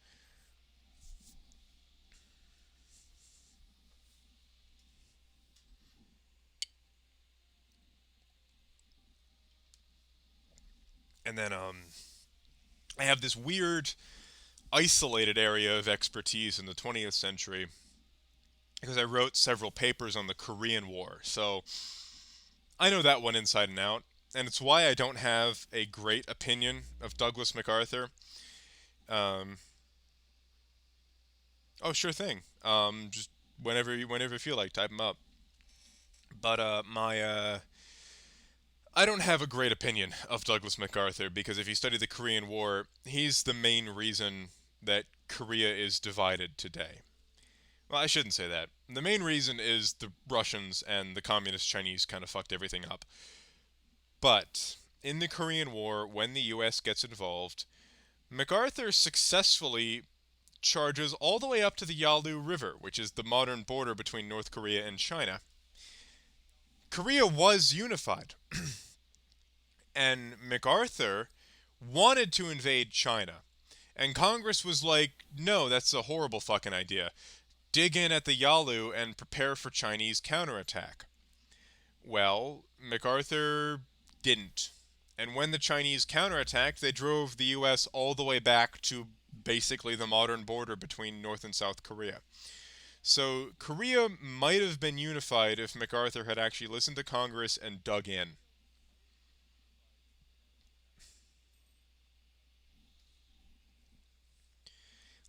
And then I have this weird isolated area of expertise in the 20th century because I wrote several papers on the Korean War. So I know that one inside and out, and it's why I don't have a great opinion of Douglas MacArthur. Um, oh, sure thing. Just whenever you feel like, type them up. But my I don't have a great opinion of Douglas MacArthur because if you study the Korean War, he's the main reason that Korea is divided today. Well, I shouldn't say that. The main reason is the Russians and the Communist Chinese kind of fucked everything up. But in the Korean War, when the US gets involved, MacArthur successfully charges all the way up to the Yalu River, which is the modern border between North Korea and China. Korea was unified, and MacArthur wanted to invade China. And Congress was like, no, that's a horrible fucking idea. Dig in at the Yalu and prepare for Chinese counterattack. Well, MacArthur didn't. And when the Chinese counterattacked, they drove the US all the way back to basically the modern border between North and South Korea. So Korea might have been unified if MacArthur had actually listened to Congress and dug in.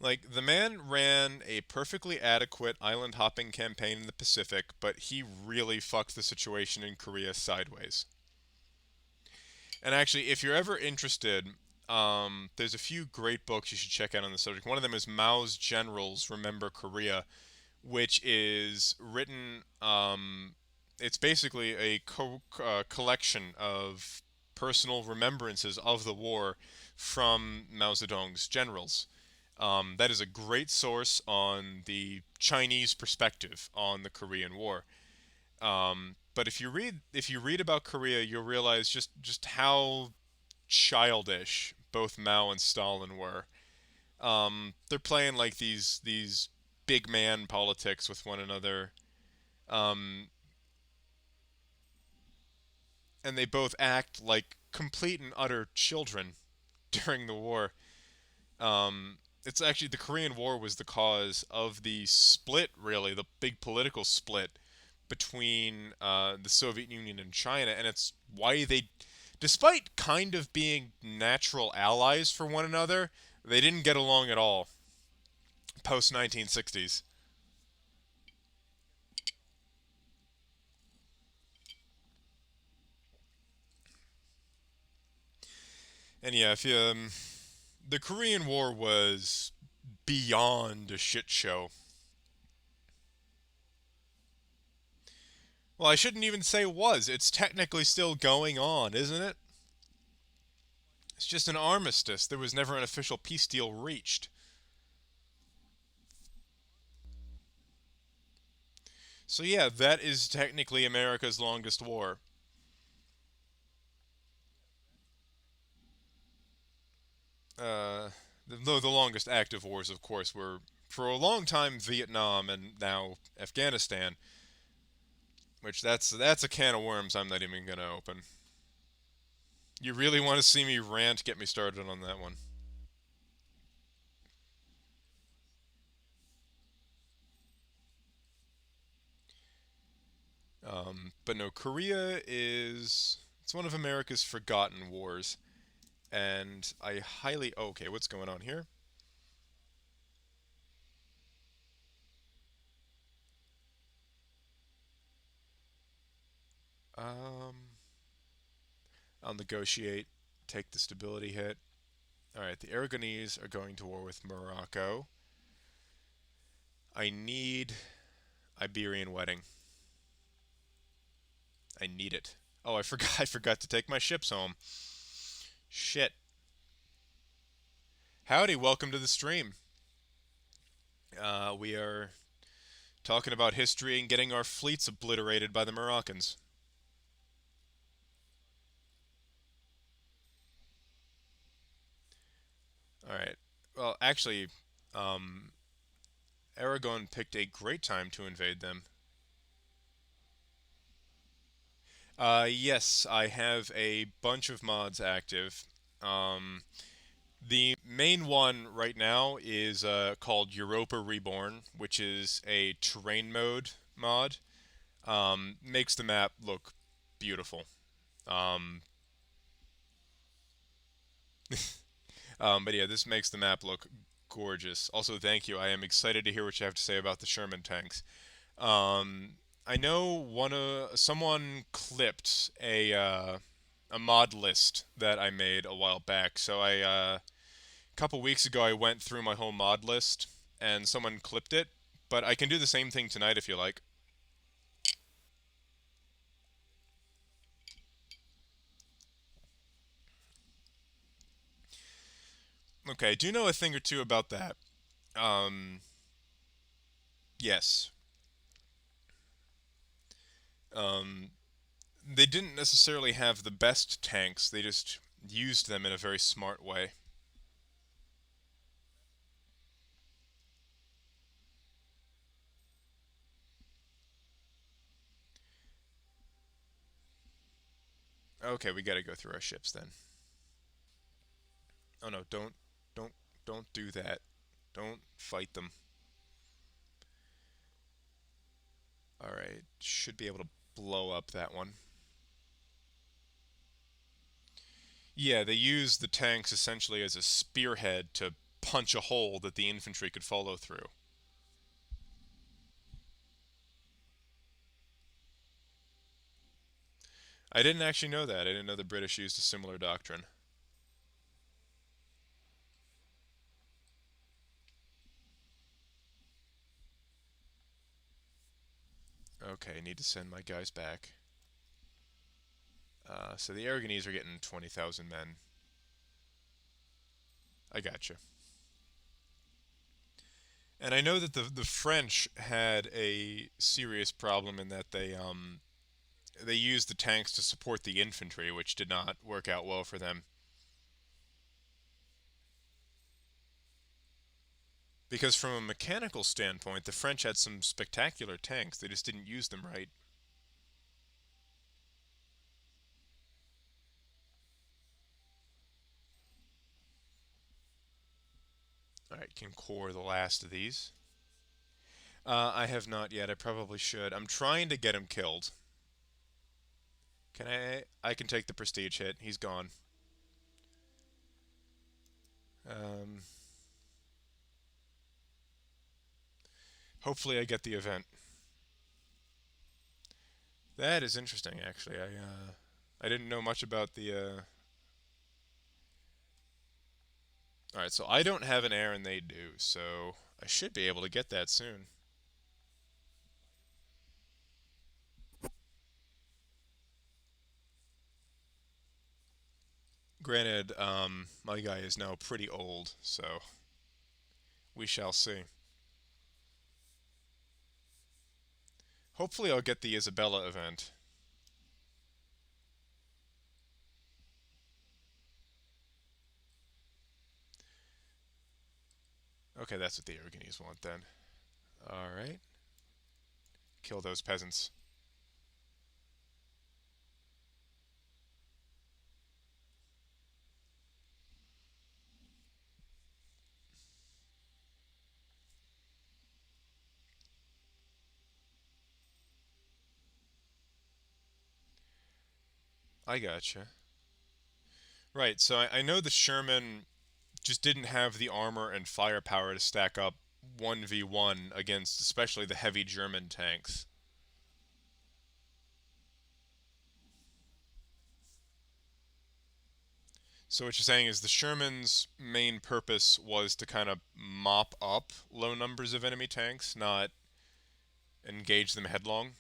Like, the man ran a perfectly adequate island hopping campaign in the Pacific, but he really fucked the situation in Korea sideways. And actually, if you're ever interested, there's a few great books you should check out on the subject. One of them is Mao's Generals Remember Korea, which is written. It's basically a collection of personal remembrances of the war from Mao Zedong's generals. That is a great source on the Chinese perspective on the Korean War. But if you read about Korea, you'll realize just how childish both Mao and Stalin were. They're playing like these big man politics with one another, um, and they both act like complete and utter children during the war. It's actually the Korean War was the cause of the split, really, the big political split between the Soviet Union and China, and it's why they, despite kind of being natural allies for one another, they didn't get along at all post 1960s. And yeah, if you, the Korean War was beyond a shit show. Well, I shouldn't even say was. It's technically still going on, isn't it? It's just an armistice. There was never an official peace deal reached. So yeah, that is technically America's longest war. Uh, the longest active wars, of course, were for a long time Vietnam and now Afghanistan, which that's a can of worms I'm not even gonna open. You really want to see me rant? Get me started on that one. But no, Korea is it's one of America's forgotten wars, and I highly okay. What's going on here? Um, I'll negotiate, take the stability hit. All right, the Aragonese are going to war with Morocco. I need Iberian wedding. I need it. Oh, I forgot. I forgot to take my ships home. Shit. Howdy, welcome to the stream. We are talking about history and getting our fleets obliterated by the Moroccans. All right. Well, actually, um, Aragon picked a great time to invade them. Yes, I have a bunch of mods active. Um, the main one right now is called Europa Reborn, which is a terrain mode mod. Makes the map look beautiful. Um, but yeah, this makes the map look gorgeous. Also, thank you. I am excited to hear what you have to say about the Sherman tanks. Um, I know someone clipped a mod list that I made a while back. So a couple weeks ago I went through my whole mod list and someone clipped it. But I can do the same thing tonight if you like. Okay, I do know a thing or two about that. Um, yes. Um, they didn't necessarily have the best tanks. They just used them in a very smart way. Okay, we gotta go through our ships then. Oh no, don't, don't do that. Don't fight them. Alright, should be able to blow up that one. Yeah, they used the tanks essentially as a spearhead to punch a hole that the infantry could follow through. I didn't actually know that. I didn't know the British used a similar doctrine. Okay, need to send my guys back. So the Aragonese are getting 20,000 men. I gotcha. And I know that the French had a serious problem in that they used the tanks to support the infantry, which did not work out well for them. Because from a mechanical standpoint, the French had some spectacular tanks. They just didn't use them right. All right, can core the last of these. I have not yet. I probably should. I'm trying to get him killed. Can I? I can take the prestige hit. He's gone. Um, Hopefully, I get the event. That is interesting, actually. I didn't know much about the. All right, so I don't have an air and they do, so I should be able to get that soon. Granted, my guy is now pretty old, so we shall see. Hopefully, I'll get the Isabella event. Okay, that's what the Aragonese want then. All right, kill those peasants. I gotcha. Right, so I know the Sherman just didn't have the armor and firepower to stack up 1v1 against especially the heavy German tanks. So what you're saying is the Sherman's main purpose was to kind of mop up low numbers of enemy tanks, not engage them headlong.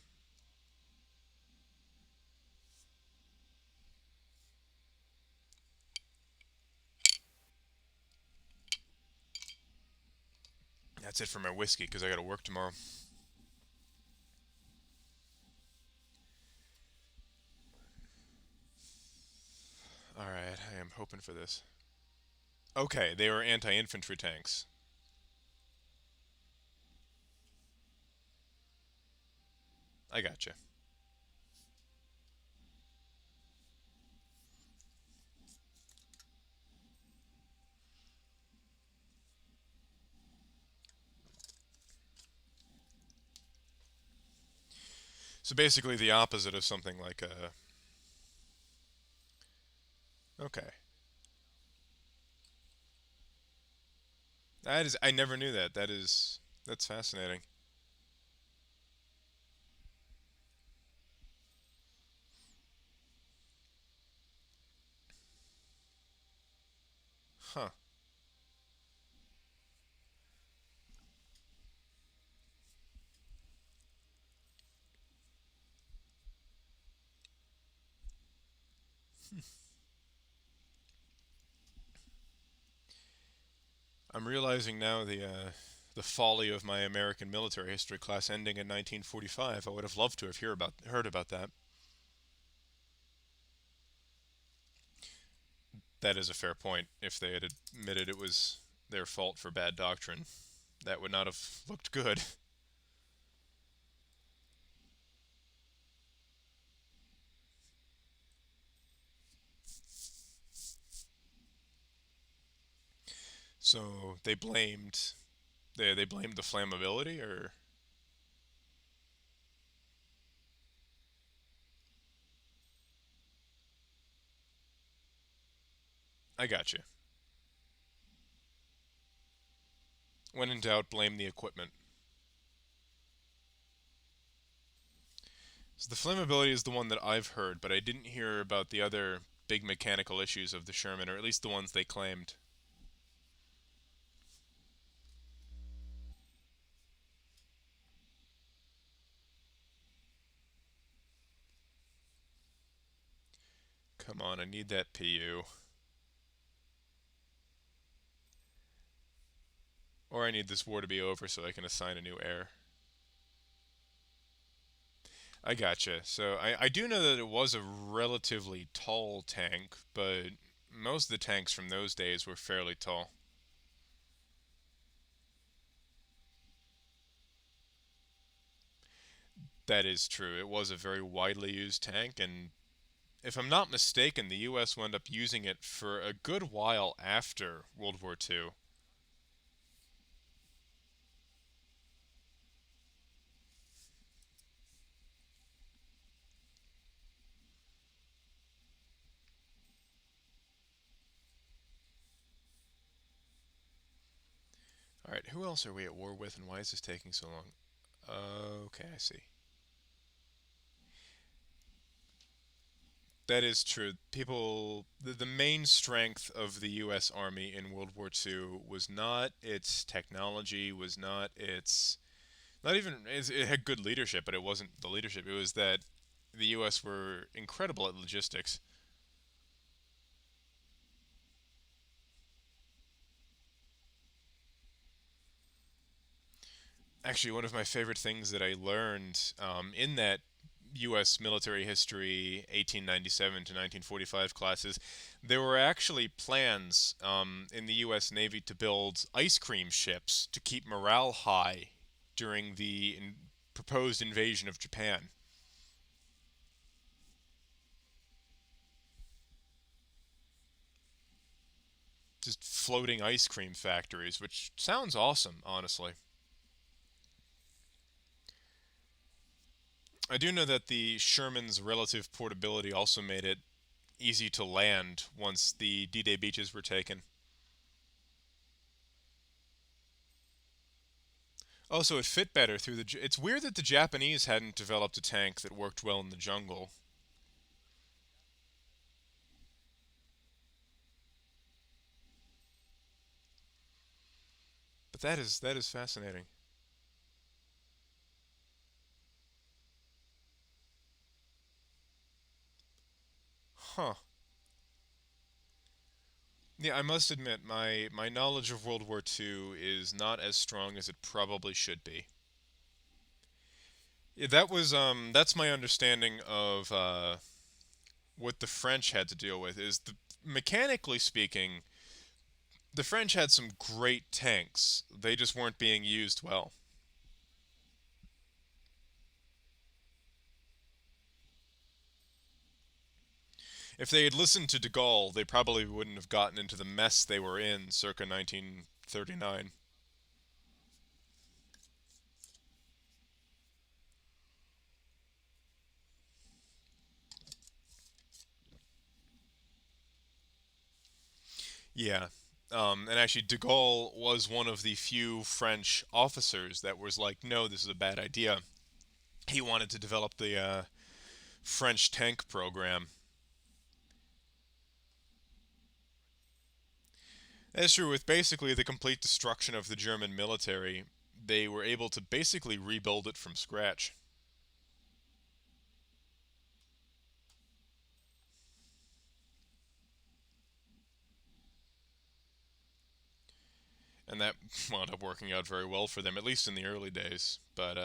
That's it for my whiskey because I got to work tomorrow. All right, I am hoping for this. Okay, they were anti-infantry tanks. I gotcha. So basically the opposite of something like a. Okay. That is, I never knew that. That's fascinating. Huh. I'm realizing now the folly of my American military history class ending in 1945. I would have loved to have heard about that. That is a fair point. If they had admitted it was their fault for bad doctrine, that would not have looked good. So they blamed the flammability, or I got you. When in doubt, blame the equipment. So the flammability is the one that I've heard, but I didn't hear about the other big mechanical issues of the Sherman, or at least the ones they claimed. Come on, I need that PU. Or I need this war to be over so I can assign a new heir. I gotcha. So I do know that it was a relatively tall tank, but most of the tanks from those days were fairly tall. That is true. It was a very widely used tank, and if I'm not mistaken, the US wound up using it for a good while after World War II. Alright, who else are we at war with, and why is this taking so long? Okay, I see. That is true. The main strength of the U.S. Army in World War II was not its technology, was not its, not even, it had good leadership, but it wasn't the leadership. It was that the U.S. were incredible at logistics. Actually, one of my favorite things that I learned in that U.S. military history 1897 to 1945 classes, there were actually plans in the U.S. Navy to build ice cream ships to keep morale high during the proposed invasion of Japan. Just floating ice cream factories, which sounds awesome, honestly. I do know that the Sherman's relative portability also made it easy to land once the D-Day beaches were taken. Also, it fit better through the. It's weird that the Japanese hadn't developed a tank that worked well in the jungle. But that is fascinating. Huh. Yeah, I must admit my knowledge of World War II is not as strong as it probably should be. Yeah, that's my understanding of what the French had to deal with is mechanically speaking, the French had some great tanks. They just weren't being used well. If they had listened to de Gaulle, they probably wouldn't have gotten into the mess they were in circa 1939. Yeah. And actually, de Gaulle was one of the few French officers that was like, no, this is a bad idea. He wanted to develop the French tank program. That's true, with basically the complete destruction of the German military, they were able to basically rebuild it from scratch. And that wound up working out very well for them, at least in the early days. But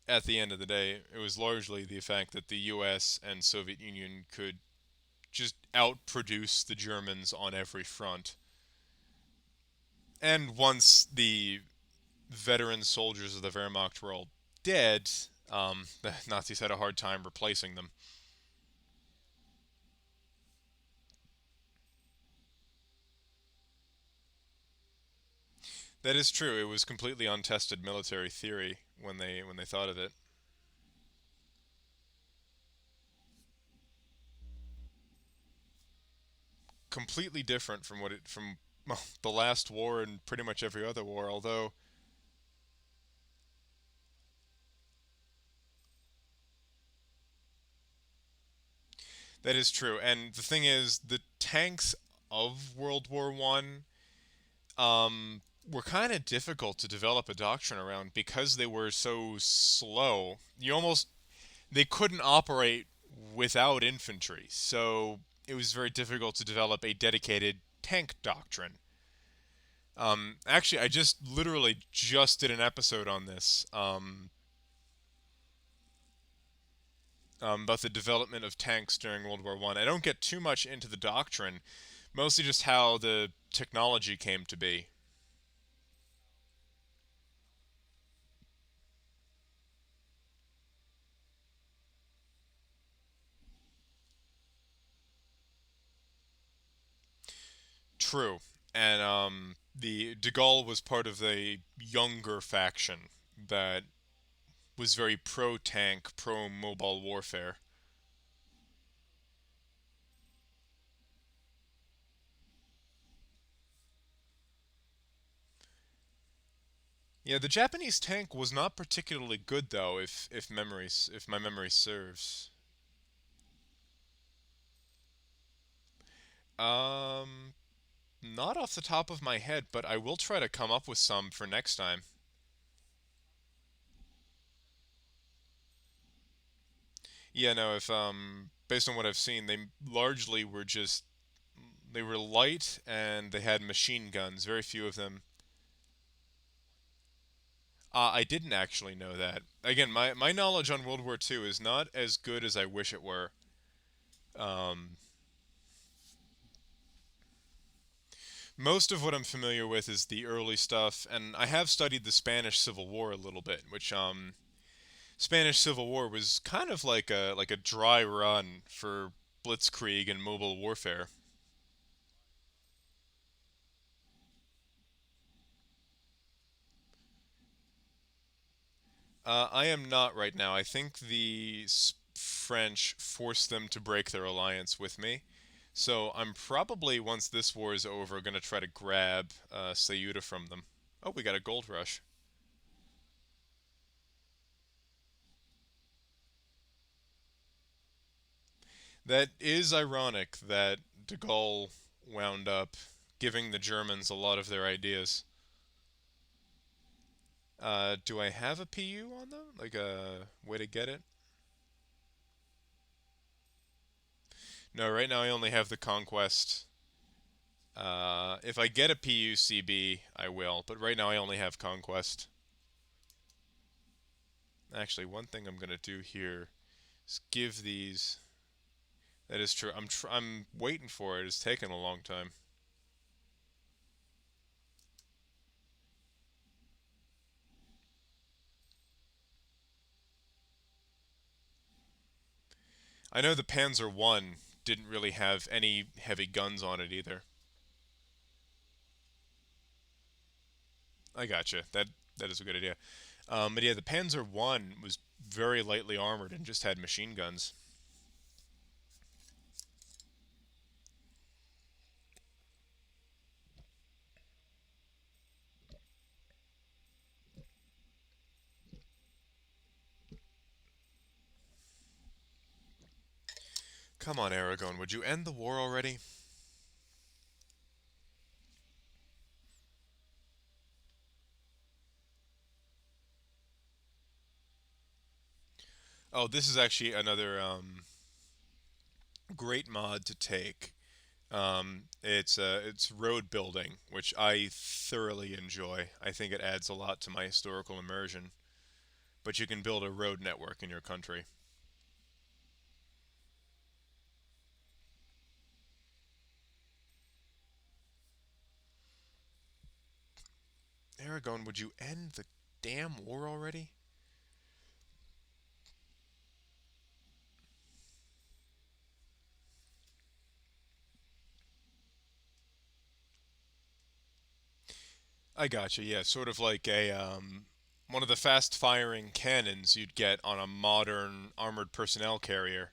at the end of the day, it was largely the fact that the US and Soviet Union could just outproduce the Germans on every front. And once the veteran soldiers of the Wehrmacht were all dead, the Nazis had a hard time replacing them. That is true. It was completely untested military theory when they thought of it. Completely different from what it from well, the last war and pretty much every other war. Although that is true, and the thing is, the tanks of World War One. were kind of difficult to develop a doctrine around because they were so slow. They couldn't operate without infantry, so it was very difficult to develop a dedicated tank doctrine. Actually, I just literally just did an episode on this, about the development of tanks during World War One. I don't get too much into the doctrine, mostly just how the technology came to be. True, and the De Gaulle was part of the younger faction that was very pro tank, pro mobile warfare. Yeah, the Japanese tank was not particularly good though, if my memory serves. Um, Not off the top of my head, but I will try to come up with some for next time. Yeah, no, if based on what I've seen, they largely were just they were light and they had machine guns, very few of them. I didn't actually know that. Again, my knowledge on World War II is not as good as I wish it were. Um, Most of what I'm familiar with is the early stuff, and I have studied the Spanish Civil War a little bit, which Spanish Civil War was kind of like a dry run for blitzkrieg and mobile warfare. I am not right now. I think the French forced them to break their alliance with me. So I'm probably, once this war is over, going to try to grab Ceuta from them. Oh, we got a gold rush. That is ironic that de Gaulle wound up giving the Germans a lot of their ideas. Do I have a PU on them? Like a way to get it? No, right now I only have the Conquest. If I get a PUCB, I will, but right now I only have Conquest. Actually, one thing I'm gonna do here is give these. That is true. I'm waiting for it. It's taken a long time. I know the Panzer One didn't really have any heavy guns on it either. I gotcha. That is a good idea. But yeah, the Panzer One was very lightly armored and just had machine guns. Come on, Aragon, would you end the war already? Oh, this is actually another great mod to take. It's road building, which I thoroughly enjoy. I think it adds a lot to my historical immersion. But you can build a road network in your country. Aragon, would you end the damn war already? I gotcha. Yeah, sort of like a one of the fast firing cannons you'd get on a modern armored personnel carrier.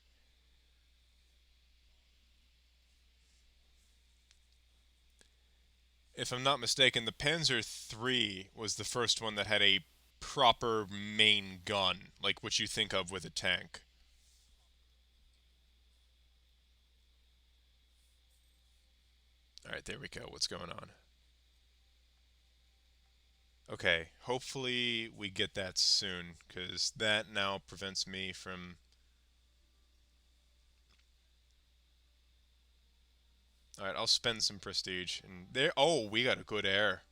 If I'm not mistaken, the Panzer III was the first one that had a proper main gun, like what you think of with a tank. All right, there we go. What's going on? Okay, hopefully we get that soon, because that now prevents me from. Alright, I'll spend some prestige. And there. Oh, we got a good heir.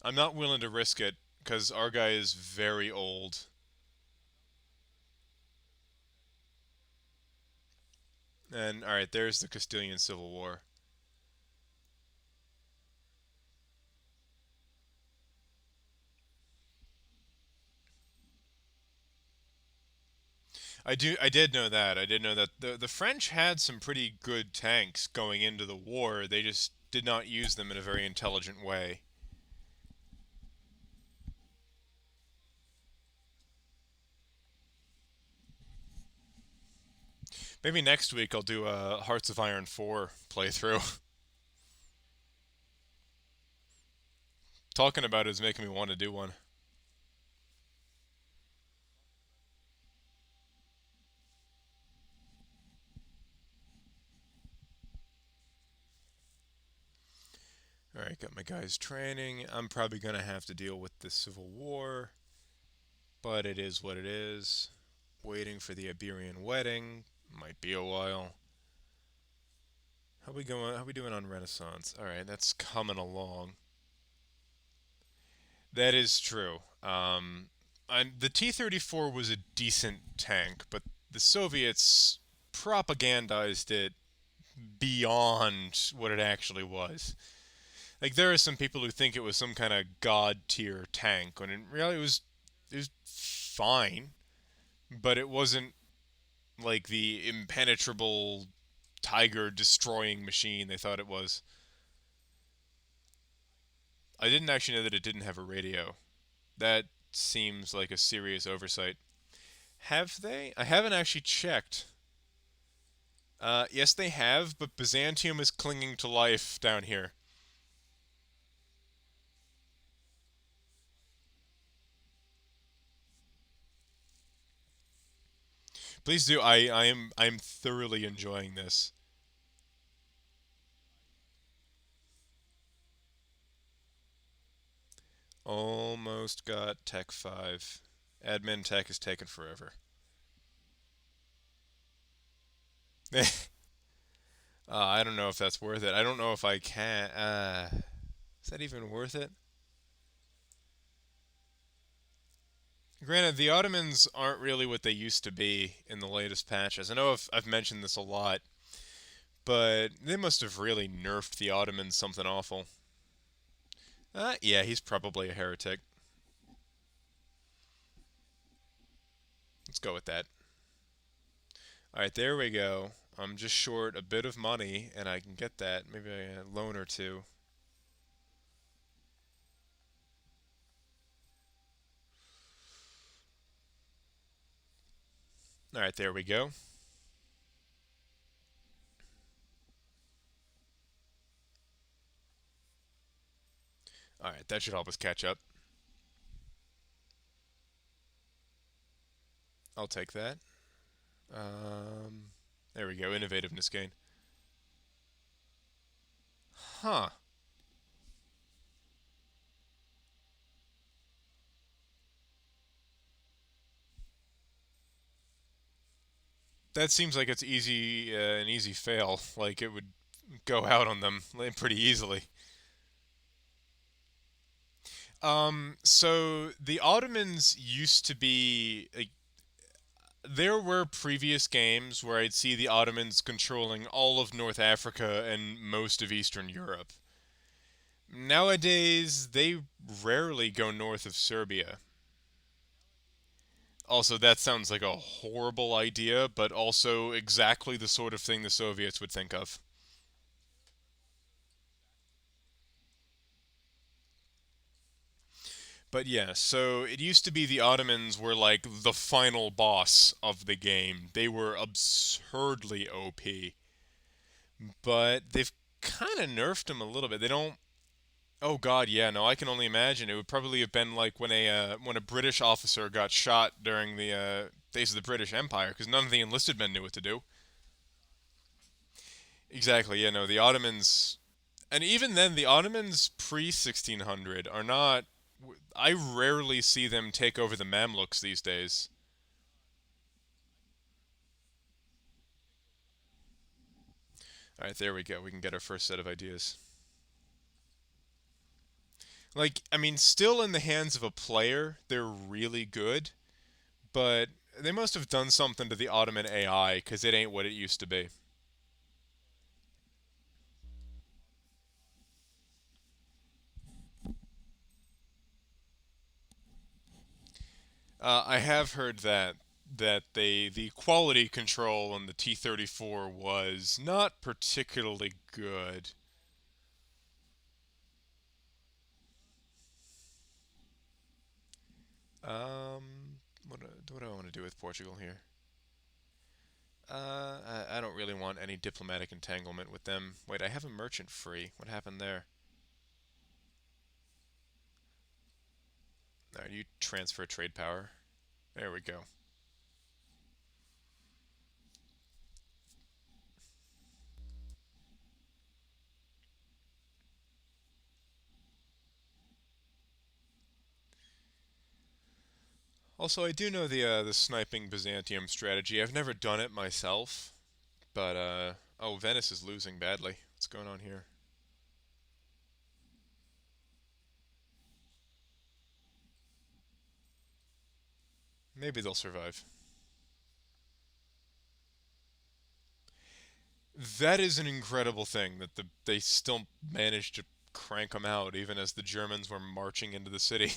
I'm not willing to risk it, because our guy is very old. And, alright, there's the Castilian Civil War. I did know that. I did know that the French had some pretty good tanks going into the war. They just did not use them in a very intelligent way. Maybe next week I'll do a Hearts of Iron 4 playthrough. Talking about it is making me want to do one. Alright, got my guys training. I'm probably going to have to deal with the Civil War, but it is what it is. Waiting for the Iberian wedding. Might be a while. How we going? How we doing on Renaissance? Alright, that's coming along. That is true. The T-34 was a decent tank, but the Soviets propagandized it beyond what it actually was. Like there are some people who think it was some kind of god tier tank, when in reality it was fine, but it wasn't like the impenetrable tiger destroying machine they thought it was. I didn't actually know that it didn't have a radio. That seems like a serious oversight. Have they? I haven't actually checked. Yes, they have, but Byzantium is clinging to life down here. Please do. I'm thoroughly enjoying this. Almost got Tech 5. Admin Tech is taking forever. I don't know if that's worth it. I don't know if I can. Is that even worth it? Granted, the Ottomans aren't really what they used to be in the latest patches. I know I've mentioned this a lot, but they must have really nerfed the Ottomans something awful. Yeah, he's probably a heretic. Let's go with that. Alright, there we go. I'm just short a bit of money, and I can get that. Maybe a loan or two. Alright, there we go. Alright, that should help us catch up. I'll take that. Um, there we go. Innovativeness gain. Huh. That seems like it's an easy fail. Like it would go out on them pretty easily. So the Ottomans used to be like, there were previous games where I'd see the Ottomans controlling all of North Africa and most of Eastern Europe. Nowadays, they rarely go north of Serbia. Also, that sounds like a horrible idea, but also exactly the sort of thing the Soviets would think of. But yeah, so it used to be the Ottomans were like the final boss of the game. They were absurdly OP. But they've kind of nerfed them a little bit. They don't. Oh God, yeah, no, I can only imagine. It would probably have been like when a British officer got shot during the days of the British Empire, because none of the enlisted men knew what to do. Exactly, yeah, no, the Ottomans. And even then, the Ottomans pre 1600 are not. I rarely see them take over the Mamluks these days. All right, there we go. We can get our first set of ideas. Like, I mean, still in the hands of a player, they're really good, but they must have done something to the Ottoman AI because it ain't what it used to be. I have heard that the quality control on the T-34 was not particularly good. What do I want to do with Portugal here? I don't really want any diplomatic entanglement with them. Wait, I have a merchant free. What happened there? Alright, you transfer trade power. There we go. Also, I do know the sniping Byzantium strategy. I've never done it myself, but oh, Venice is losing badly. What's going on here? Maybe they'll survive. That is an incredible thing that they still managed to crank them out even as the Germans were marching into the city.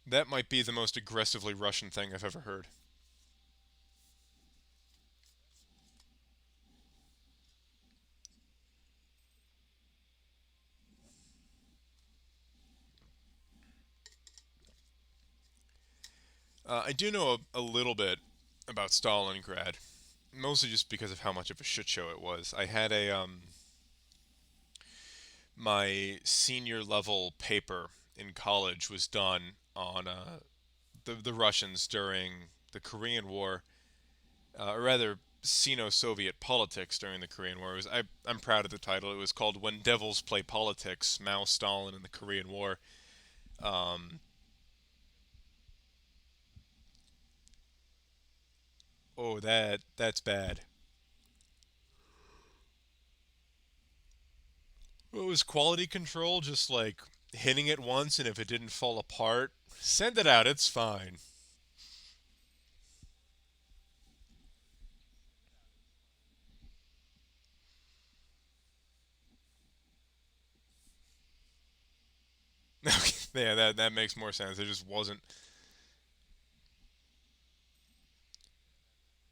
That might be the most aggressively Russian thing I've ever heard. I do know a little bit about Stalingrad, mostly just because of how much of a shit show it was. I had a my senior level paper in college was done on the Russians during the Korean War, or rather Sino-Soviet politics during the Korean War. I'm proud of the title. It was called "When Devils Play Politics: Mao, Stalin, and the Korean War." Um, oh, that's bad. What was quality control? Just like hitting it once, and if it didn't fall apart, send it out. It's fine. Okay, yeah, that makes more sense. It just wasn't.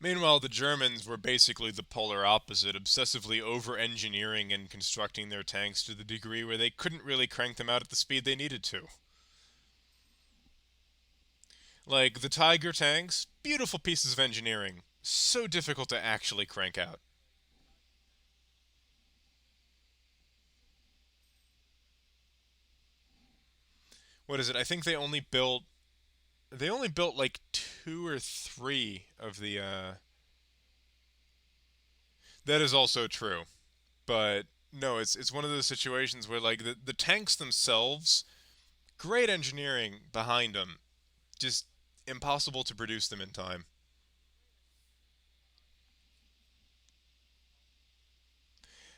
Meanwhile, the Germans were basically the polar opposite, obsessively over-engineering and constructing their tanks to the degree where they couldn't really crank them out at the speed they needed to. Like the Tiger tanks, beautiful pieces of engineering, so difficult to actually crank out. What is it? I think they only built like two or three of the that is also true. But no, it's one of those situations where like the tanks themselves, great engineering behind them, just impossible to produce them in time.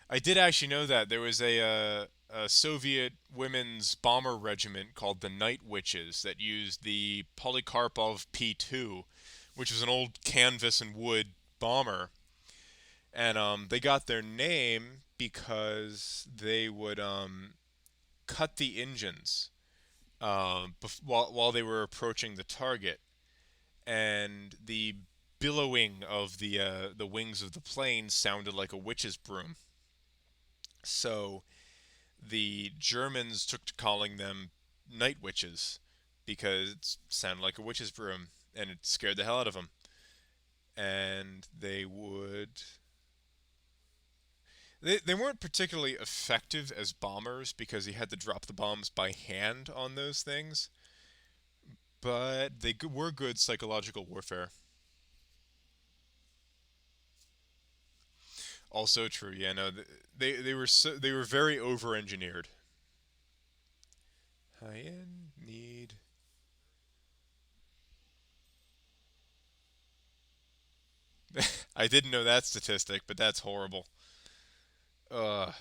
I did actually know that there was a Soviet women's bomber regiment called the Night Witches that used the Polikarpov P2, which was an old canvas and wood bomber, and they got their name because they would cut the engines while they were approaching the target, and the billowing of the wings of the plane sounded like a witch's broom. So the Germans took to calling them night witches because it sounded like a witch's broom and it scared the hell out of them. And they weren't particularly effective as bombers because you had to drop the bombs by hand on those things. but were good psychological warfare. Also true. Yeah, no, they were very over-engineered. High-end need. I didn't know that statistic, but that's horrible. Ugh,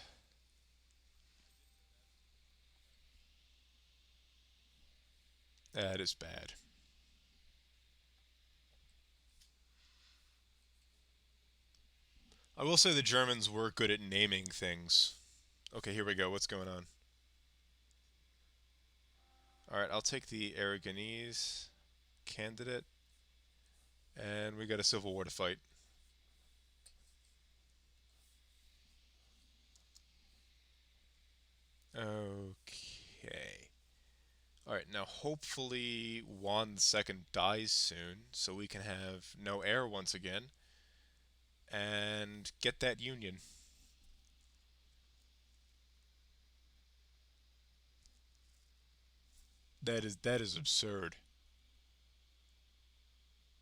that is bad. I will say the Germans were good at naming things. Okay, here we go. What's going on? All right, I'll take the Aragonese candidate, and we got a civil war to fight. Okay. All right, now hopefully Juan II dies soon, so we can have no heir once again, and get that union. That is absurd.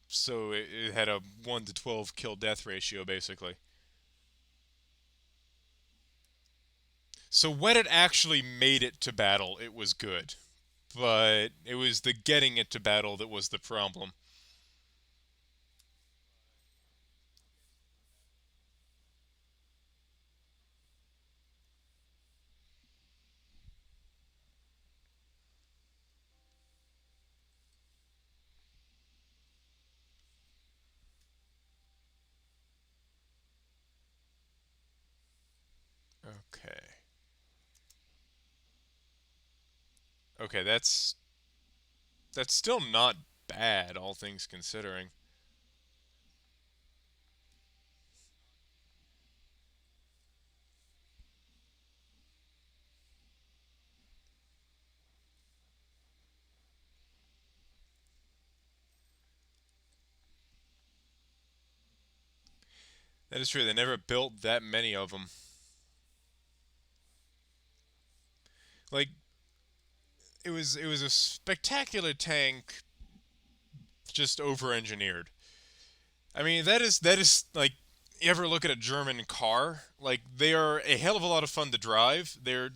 So it had a 1 to 12 kill death ratio basically. So when it actually made it to battle, it was good, but it was the getting it to battle that was the problem. Okay. Okay, that's still not bad, all things considering. That is true. They never built that many of them. Like it was a spectacular tank, just over-engineered. I mean, that is like you ever look at a German car? Like they are a hell of a lot of fun to drive. They're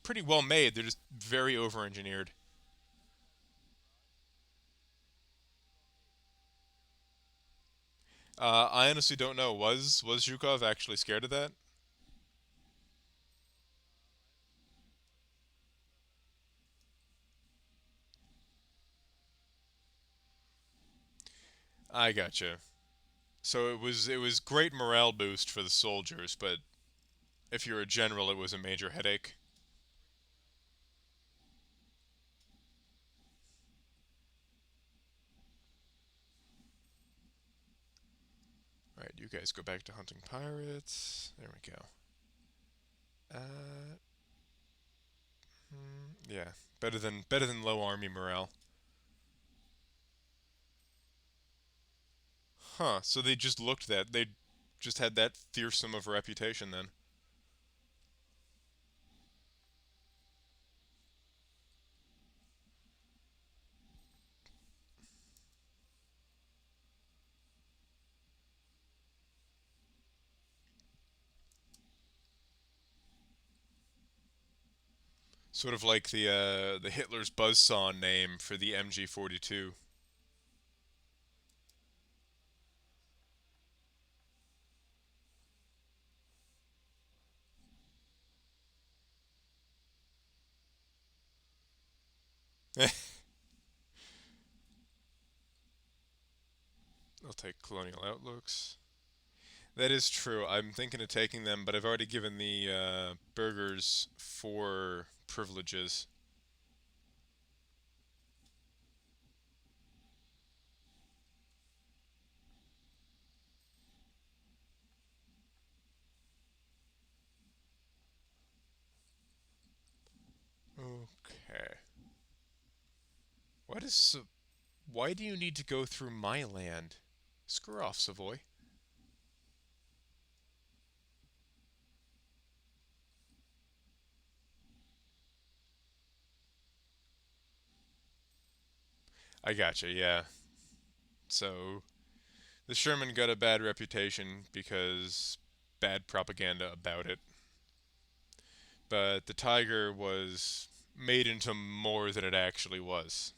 pretty well made. They're just very over-engineered. I honestly don't know. Was Zhukov actually scared of that? I gotcha. So it was great morale boost for the soldiers, but if you're a general, it was a major headache. All right, you guys go back to hunting pirates. There we go. Uh, yeah, better than low army morale. Huh? So they just looked that they just had that fearsome of a reputation then. Sort of like the Hitler's buzzsaw name for the MG42. I'll take colonial outlooks. That is true. I'm thinking of taking them, but I've already given the burgers 4 privileges. Okay. What is Why do you need to go through my land? Screw off, Savoy. I gotcha. Yeah. So the Sherman got a bad reputation because bad propaganda about it, but the Tiger was made into more than it actually was.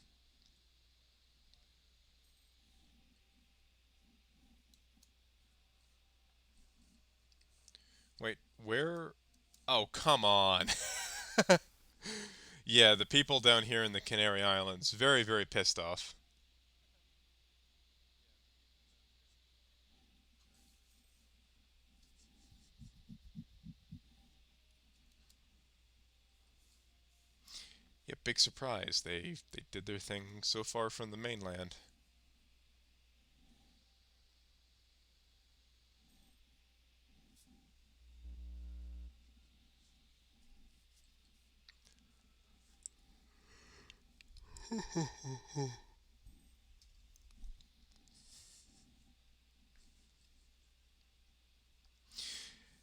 Wait, where? Oh, come on. Yeah, the people down here in the Canary Islands, very, very pissed off. Yeah, big surprise. They did their thing so far from the mainland.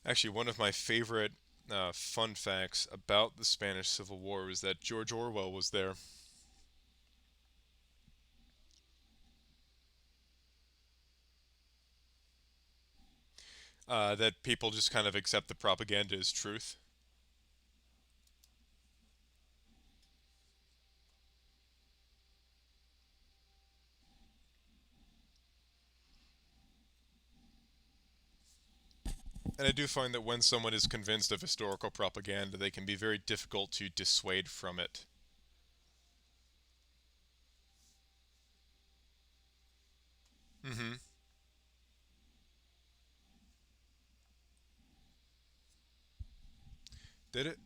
Actually, one of my favorite fun facts about the Spanish Civil War was that George Orwell was there. That people just kind of accept the propaganda as truth. And I do find that when someone is convinced of historical propaganda, they can be very difficult to dissuade from it. Mm-hmm. Did it?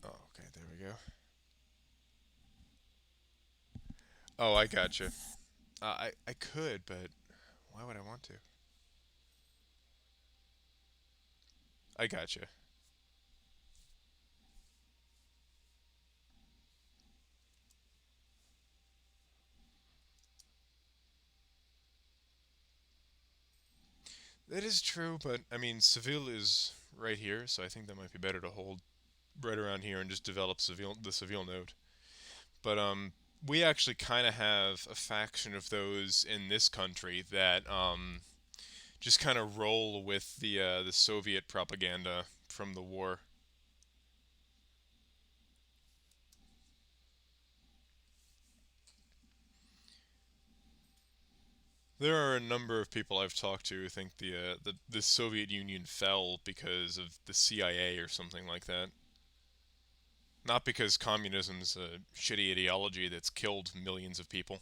Oh, okay, there we go. Oh, I gotcha. I could, but why would I want to? I gotcha. That is true, but I mean, Seville is right here, so I think that might be better to hold right around here and just develop the Seville node. But we actually kind of have a faction of those in this country that just kind of roll with the Soviet propaganda from the war. There are a number of people I've talked to who think the Soviet Union fell because of the CIA or something like that. Not because communism's a shitty ideology that's killed millions of people.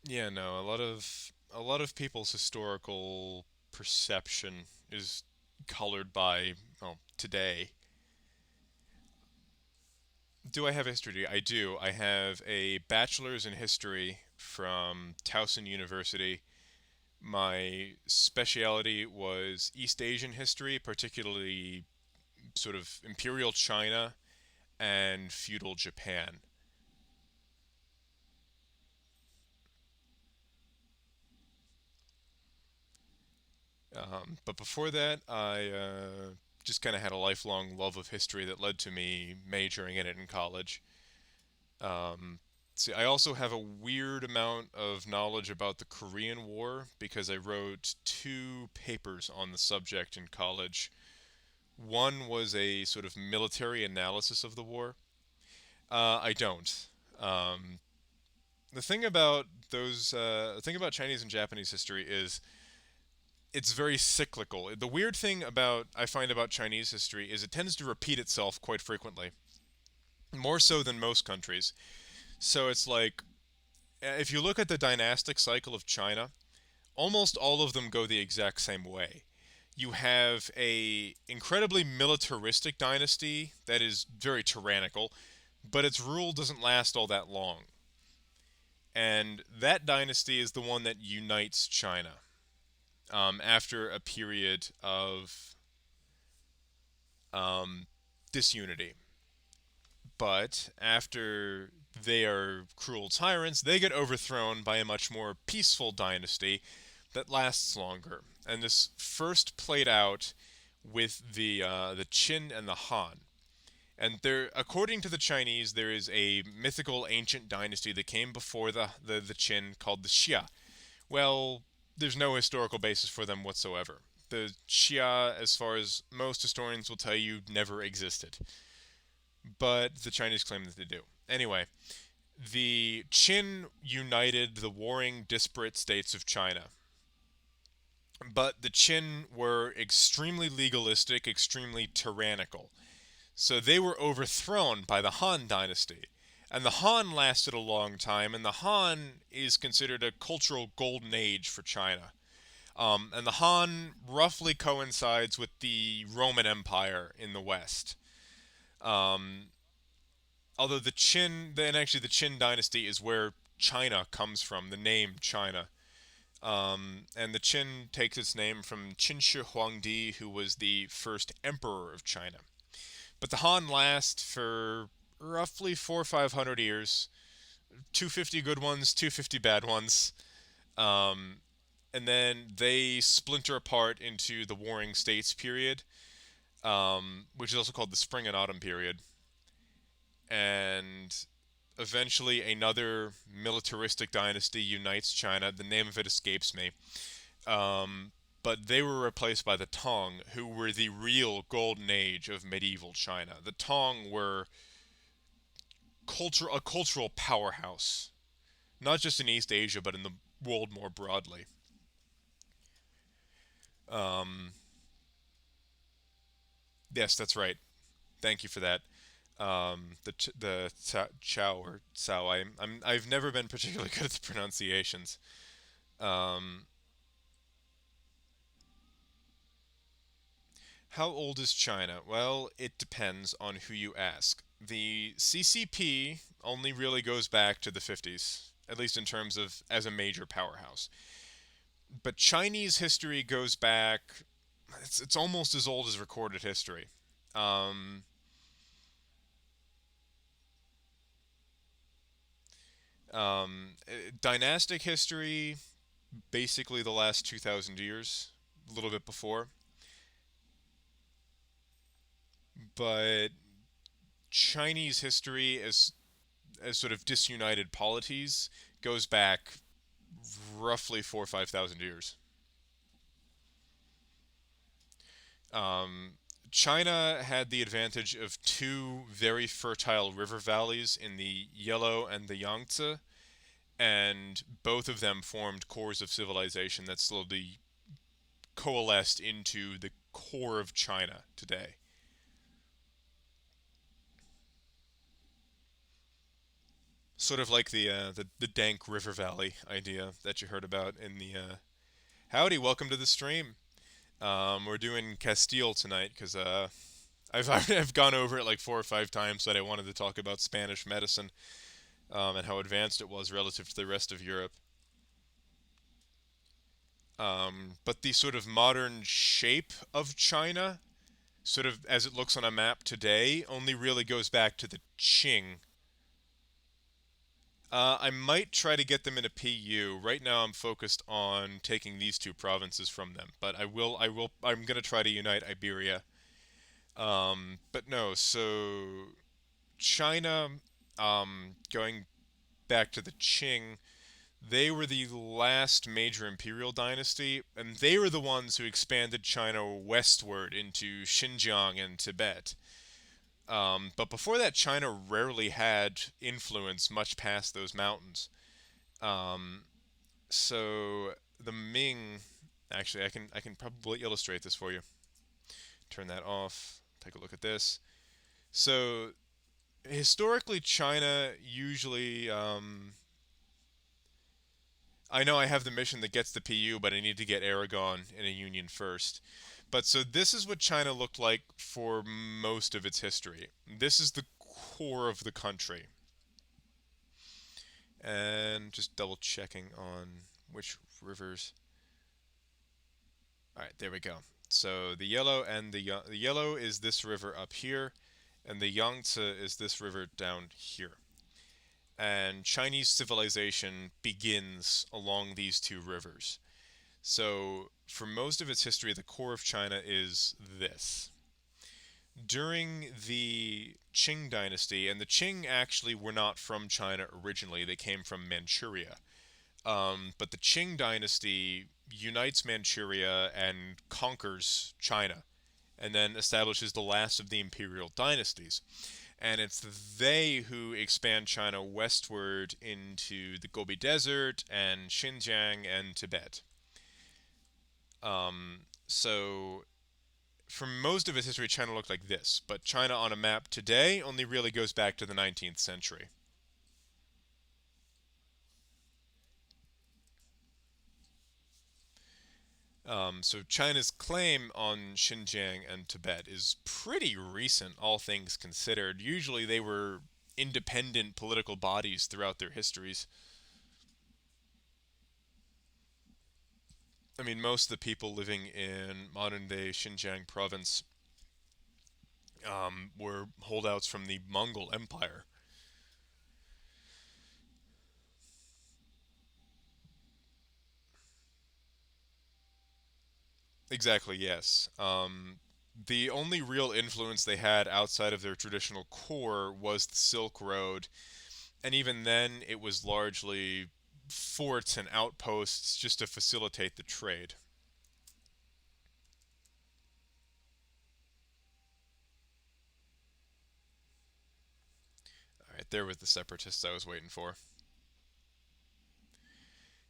Yeah, no, a lot of people's historical perception is colored by, well, today. Do I have history? I do. I have a bachelor's in history from Towson University. My specialty was East Asian history, particularly sort of Imperial China and feudal Japan. But before that, I just kind of had a lifelong love of history that led to me majoring in it in college. Um, See, I also have a weird amount of knowledge about the Korean War because I wrote two papers on the subject in college. One was a sort of military analysis of the war. I don't. Um, the thing about Chinese and Japanese history is it's very cyclical. The weird thing about I find about Chinese history is it tends to repeat itself quite frequently, more so than most countries. So it's like if you look at the dynastic cycle of China, almost all of them go the exact same way. You have a incredibly militaristic dynasty that is very tyrannical, but its rule doesn't last all that long. And that dynasty is the one that unites China after a period of disunity. But after They are cruel tyrants. They get overthrown by a much more peaceful dynasty that lasts longer. And this first played out with the Qin and the Han. And there, according to the Chinese, there is a mythical ancient dynasty that came before the Qin called the Xia. Well, there's no historical basis for them whatsoever. The Xia, as far as most historians will tell you, never existed. But the Chinese claim that they do. Anyway, the Qin united the warring disparate states of China. But the Qin were extremely legalistic, extremely tyrannical. So they were overthrown by the Han dynasty. And the Han lasted a long time, and the Han is considered a cultural golden age for China. And the Han roughly coincides with the Roman Empire in the West. Um, Although the Qin, and actually the Qin dynasty is where China comes from, the name China. And the Qin takes its name from Qin Shi Huangdi, who was the first emperor of China. But the Han last for roughly 400 or 500 years, 250 good ones, 250 bad ones, um, and then they splinter apart into the Warring States period, which is also called the Spring and Autumn period, and eventually another militaristic dynasty unites China. The name of it escapes me. But they were replaced by the Tang, who were the real golden age of medieval China. The Tang were a cultural powerhouse, not just in East Asia, but in the world more broadly. Um, yes, that's right. Thank you for that. The Chow or Cao. I've never been particularly good at the pronunciations. Um, how old is China? Well, it depends on who you ask. The CCP only really goes back to the 50s, at least in terms of as a major powerhouse. But Chinese history goes back. It's almost as old as recorded history. Um, Dynastic history, basically the last 2,000 years, a little bit before. But Chinese history as sort of disunited polities goes back roughly 4 or 5 thousand years. Um, China had the advantage of two very fertile river valleys in the Yellow and the Yangtze, and both of them formed cores of civilization that slowly coalesced into the core of China today. Sort of like the dank river valley idea that you heard about in the howdy, welcome to the stream. We're doing Castile tonight because I've gone over it like 4 or 5 times that I wanted to talk about Spanish medicine, and how advanced it was relative to the rest of Europe. But the sort of modern shape of China, sort of as it looks on a map today, only really goes back to the Qing. I might try to get them in a PU. Right now, I'm focused on taking these two provinces from them, but I'm gonna try to unite Iberia. But no, so China, going back to the Qing, they were the last major imperial dynasty, and they were the ones who expanded China westward into Xinjiang and Tibet. But before that, China rarely had influence much past those mountains. Um, so the Ming, actually, I can probably illustrate this for you. Turn that off. Take a look at this. So historically, China usually. I know I have the mission that gets the PU, but I need to get Aragon in a union first. But so this is what China looked like for most of its history. This is the core of the country. And just double checking on which rivers. All right, there we go. So the yellow and the yellow is this river up here, and the Yangtze is this river down here. and Chinese civilization begins along these two rivers. So, for most of its history, the core of China is this. During the Qing dynasty, and the Qing actually were not from China originally, they came from Manchuria. But the Qing dynasty unites Manchuria and conquers China, and then establishes the last of the imperial dynasties. And it's they who expand China westward into the Gobi Desert and Xinjiang and Tibet. So for most of its history, China looked like this, but China on a map today only really goes back to the 19th century. So China's claim on Xinjiang and Tibet is pretty recent, all things considered. Usually they were independent political bodies throughout their histories. I mean, most of the people living in modern day Xinjiang province were holdouts from the Mongol Empire. Exactly, yes. The only real influence they had outside of their traditional core was the Silk Road, and even then it was largely forts and outposts just to facilitate the trade. Alright, there was the separatists I was waiting for.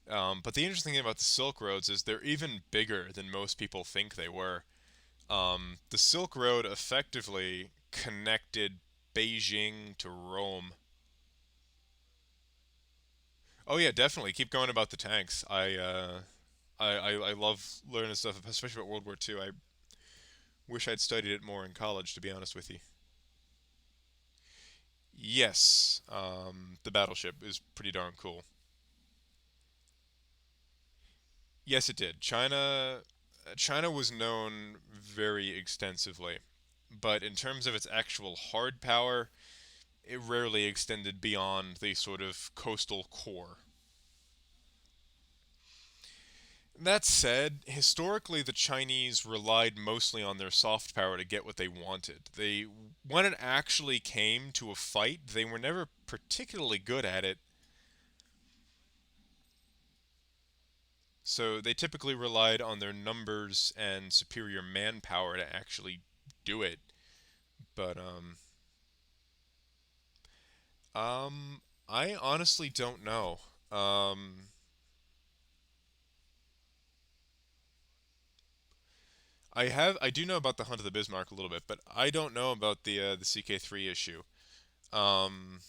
But the interesting thing about the Silk Roads is they're even bigger than most people think they were. The Silk Road effectively connected Beijing to Rome. Oh yeah, definitely. Keep going about the tanks. I love learning stuff, especially about World War II. I wish I'd studied it more in college, to be honest with you. Yes, the battleship is pretty darn cool. Yes, it did. China was known very extensively, but in terms of its actual hard power, it rarely extended beyond the sort of coastal core. That said, historically the Chinese relied mostly on their soft power to get what they wanted. When it actually came to a fight, they were never particularly good at it, so they typically relied on their numbers and superior manpower to actually do it. But um I honestly don't know. I do know about the Hunt of the Bismarck a little bit, but I don't know about the CK3 issue. Um,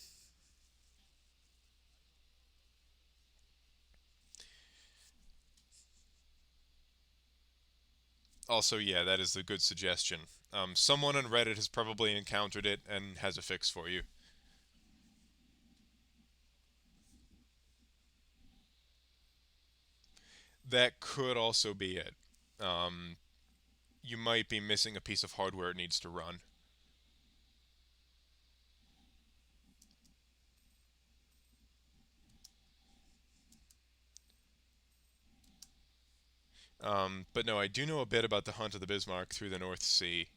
Also, yeah, that is a good suggestion. Someone on Reddit has probably encountered it and has a fix for you. That could also be it. Um, you might be missing a piece of hardware it needs to run. But no, I do know a bit about the Hunt of the Bismarck through the North Sea.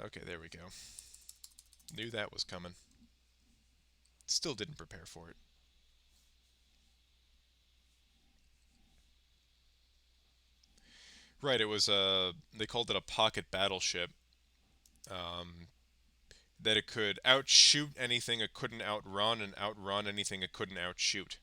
Okay, there we go. Knew that was coming. Still didn't prepare for it. Right, it was they called it a pocket battleship. Um, that it could outshoot anything it couldn't outrun and outrun anything it couldn't outshoot.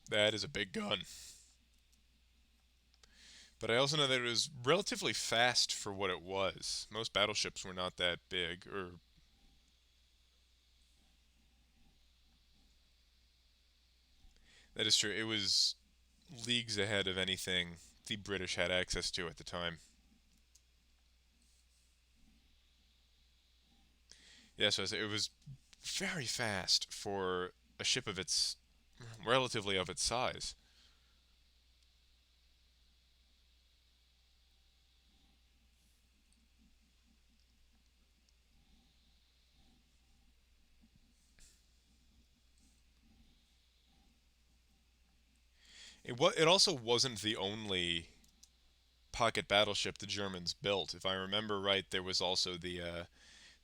That is a big gun. But I also know that it was relatively fast for what it was. Most battleships were not that big, or That is true. It was leagues ahead of anything the British had access to at the time. Yeah, so it was very fast for a ship of its relatively of its size. It also wasn't the only pocket battleship the Germans built. If I remember right, there was also the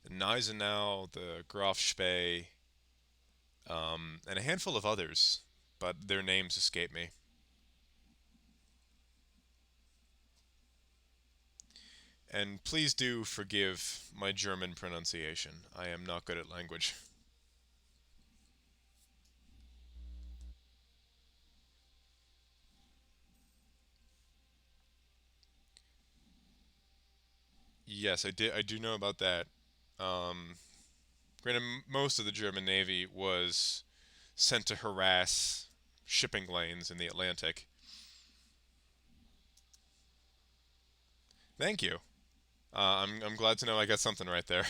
Gneisenau, the Graf Spee, and a handful of others, but their names escape me. And please do forgive my German pronunciation. I am not good at language. Yes, I did. I do know about that. Um, Granted, most of the German Navy was sent to harass shipping lanes in the Atlantic. Thank you. I'm glad to know I got something right there.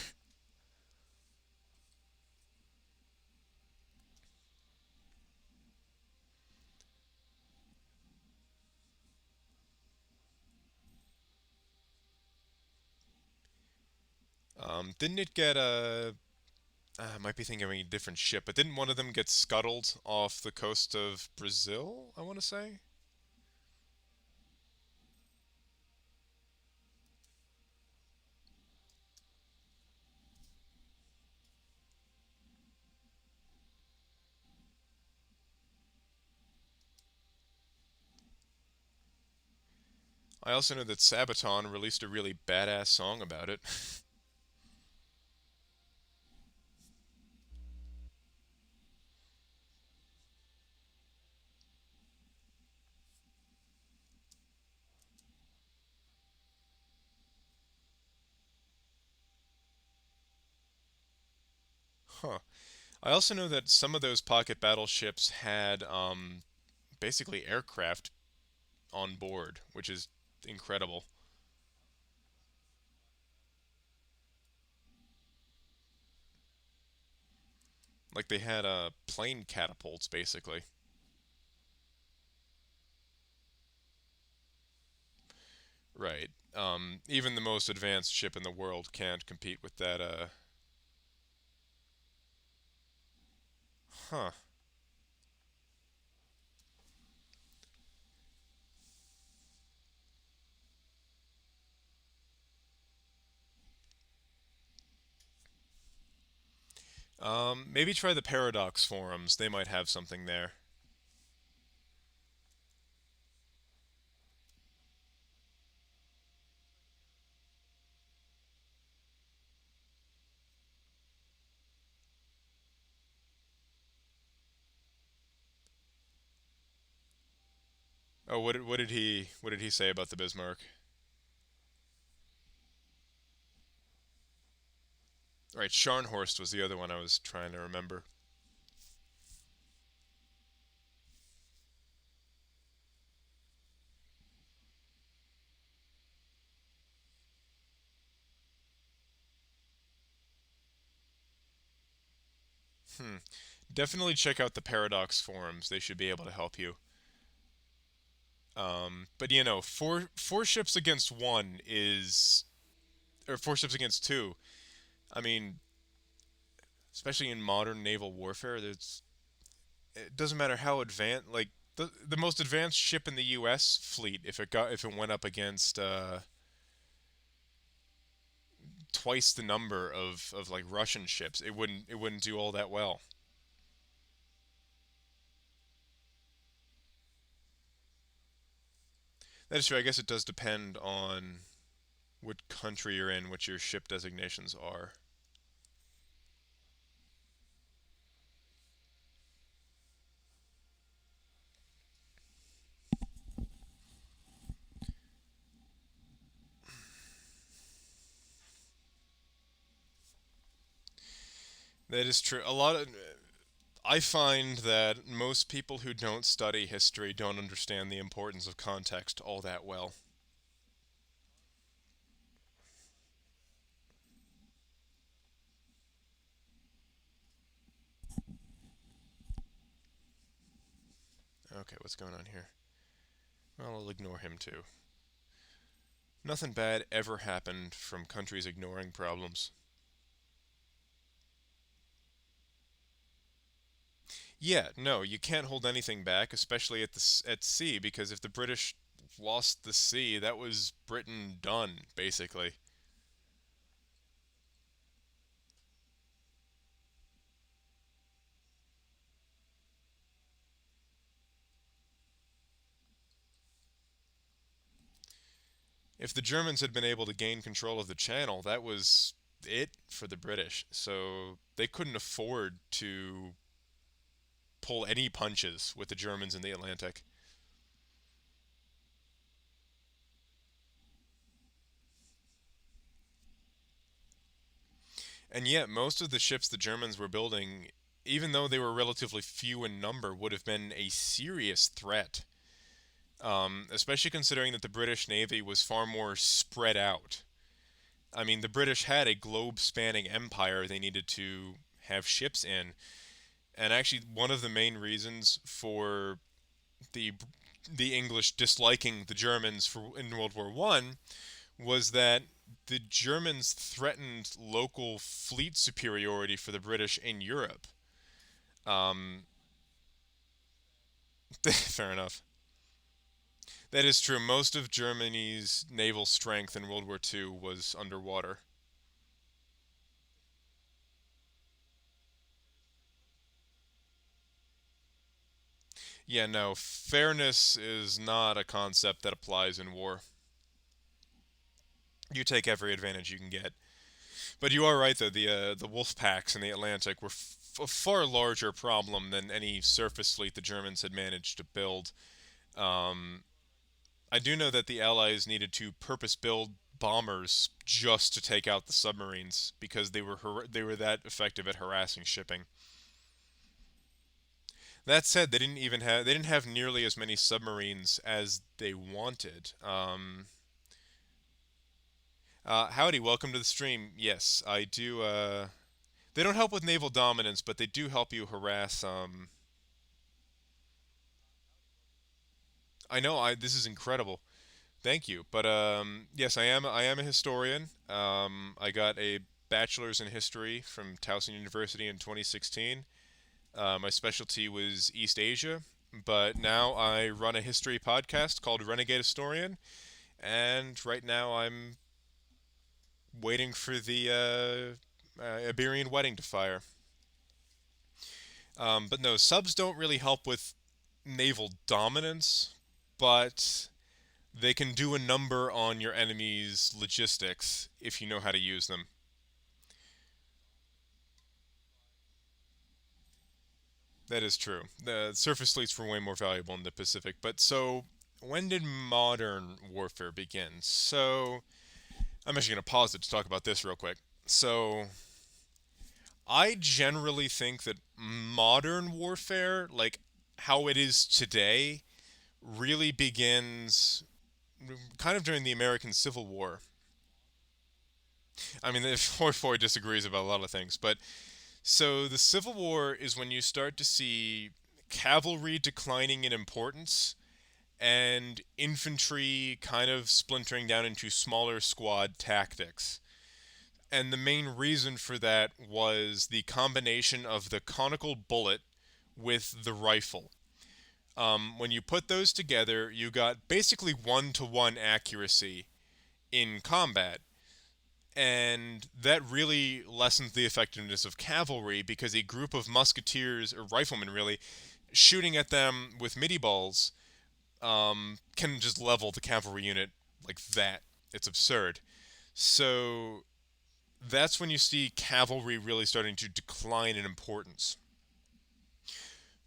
Didn't it get a? I might be thinking of a different ship, but didn't one of them get scuttled off the coast of Brazil? I want to say. I also know that Sabaton released a really badass song about it. Huh. I also know that some of those pocket battleships had basically aircraft on board, which is incredible. Like they had plane catapults, basically. Right. Even the most advanced ship in the world can't compete with that. Huh. Maybe try the Paradox forums. They might have something there. Oh, what did he say about the Bismarck? Right, Scharnhorst was the other one I was trying to remember. Hmm. Definitely check out the Paradox forums. They should be able to help you. But four ships against one is, or four ships against two. I mean, especially in modern naval warfare, it doesn't matter how advanced. Like the most advanced ship in the U.S. fleet, if it went up against twice the number of like Russian ships, it wouldn't do all that well. That is true. I guess it does depend on what country you're in, what your ship designations are. That is true. I find that most people who don't study history don't understand the importance of context all that well. Okay, what's going on here? Well, I'll ignore him too. Nothing bad ever happened from countries ignoring problems. Yeah, no, you can't hold anything back, especially at sea, because if the British lost the sea, that was Britain done, basically. If the Germans had been able to gain control of the Channel, that was it for the British. So they couldn't afford to pull any punches with the Germans in the Atlantic. And yet, most of the ships the Germans were building, even though they were relatively few in number, would have been a serious threat. Especially considering that the British Navy was far more spread out. I mean, the British had a globe spanning empire they needed to have ships in. And actually, one of the main reasons for the the English disliking the Germans in World War One was that the Germans threatened local fleet superiority for the British in Europe. Um, fair enough. That is true. Most of Germany's naval strength in World War Two was underwater. Yeah, no, fairness is not a concept that applies in war. You take every advantage you can get. But you are right, though. The wolf packs in the Atlantic were a far larger problem than any surface fleet the Germans had managed to build. Um, I do know that the Allies needed to purpose build bombers just to take out the submarines because they were that effective at harassing shipping. That said, they didn't have nearly as many submarines as they wanted. Howdy, welcome to the stream. Yes, I do. They don't help with naval dominance, but they do help you harass. I know. This is incredible. Thank you. But yes, I am a historian. I got a bachelor's in history from Towson University in 2016. My specialty was East Asia, but now I run a history podcast called Renegade Historian, and right now I'm waiting for the Iberian wedding to fire. But no, subs don't really help with naval dominance, but they can do a number on your enemy's logistics if you know how to use them. That is true. The surface fleets were way more valuable in the Pacific. But so, when did modern warfare begin? So, I'm actually going to pause it to talk about this real quick. So, I generally think that modern warfare, like how it is today, really begins kind of during the American Civil War. I mean, the 4 disagrees about a lot of things, but so the Civil War is when you start to see cavalry declining in importance and infantry kind of splintering down into smaller squad tactics. And the main reason for that was the combination of the conical bullet with the rifle. When you put those together, you got basically 1-to-1 accuracy in combat. And that really lessens the effectiveness of cavalry because a group of musketeers, or riflemen really, shooting at them with midi balls can just level the cavalry unit like that. It's absurd. So that's when you see cavalry really starting to decline in importance.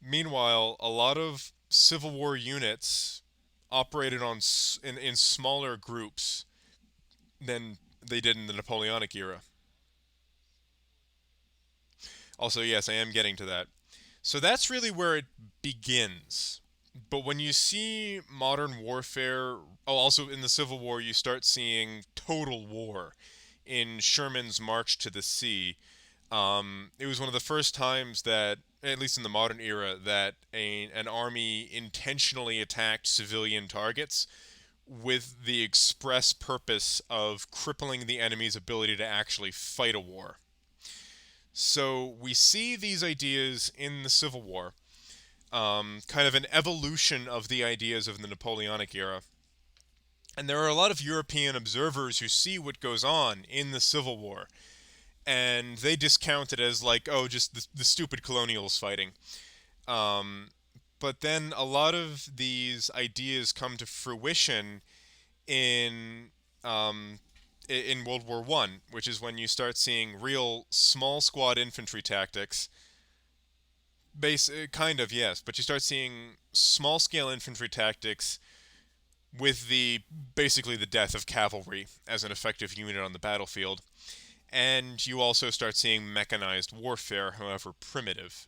Meanwhile, a lot of Civil War units operated in smaller groups than they did in the Napoleonic era. Also, yes, I am getting to that. So that's really where it begins. But when you see modern warfare, oh, also in the Civil War, you start seeing total war in Sherman's March to the Sea. It was one of the first times that, at least in the modern era, that an army intentionally attacked civilian targets with the express purpose of crippling the enemy's ability to actually fight a war. So we see these ideas in the Civil War, kind of an evolution of the ideas of the Napoleonic era. And there are a lot of European observers who see what goes on in the Civil War, and they discount it as like, oh, just the stupid colonials fighting. Um, but then a lot of these ideas come to fruition in um, in World War One, which is when you start seeing real small squad infantry tactics. Kind of, yes, but you start seeing small scale infantry tactics with the basically the death of cavalry as an effective unit on the battlefield, and you also start seeing mechanized warfare, however primitive.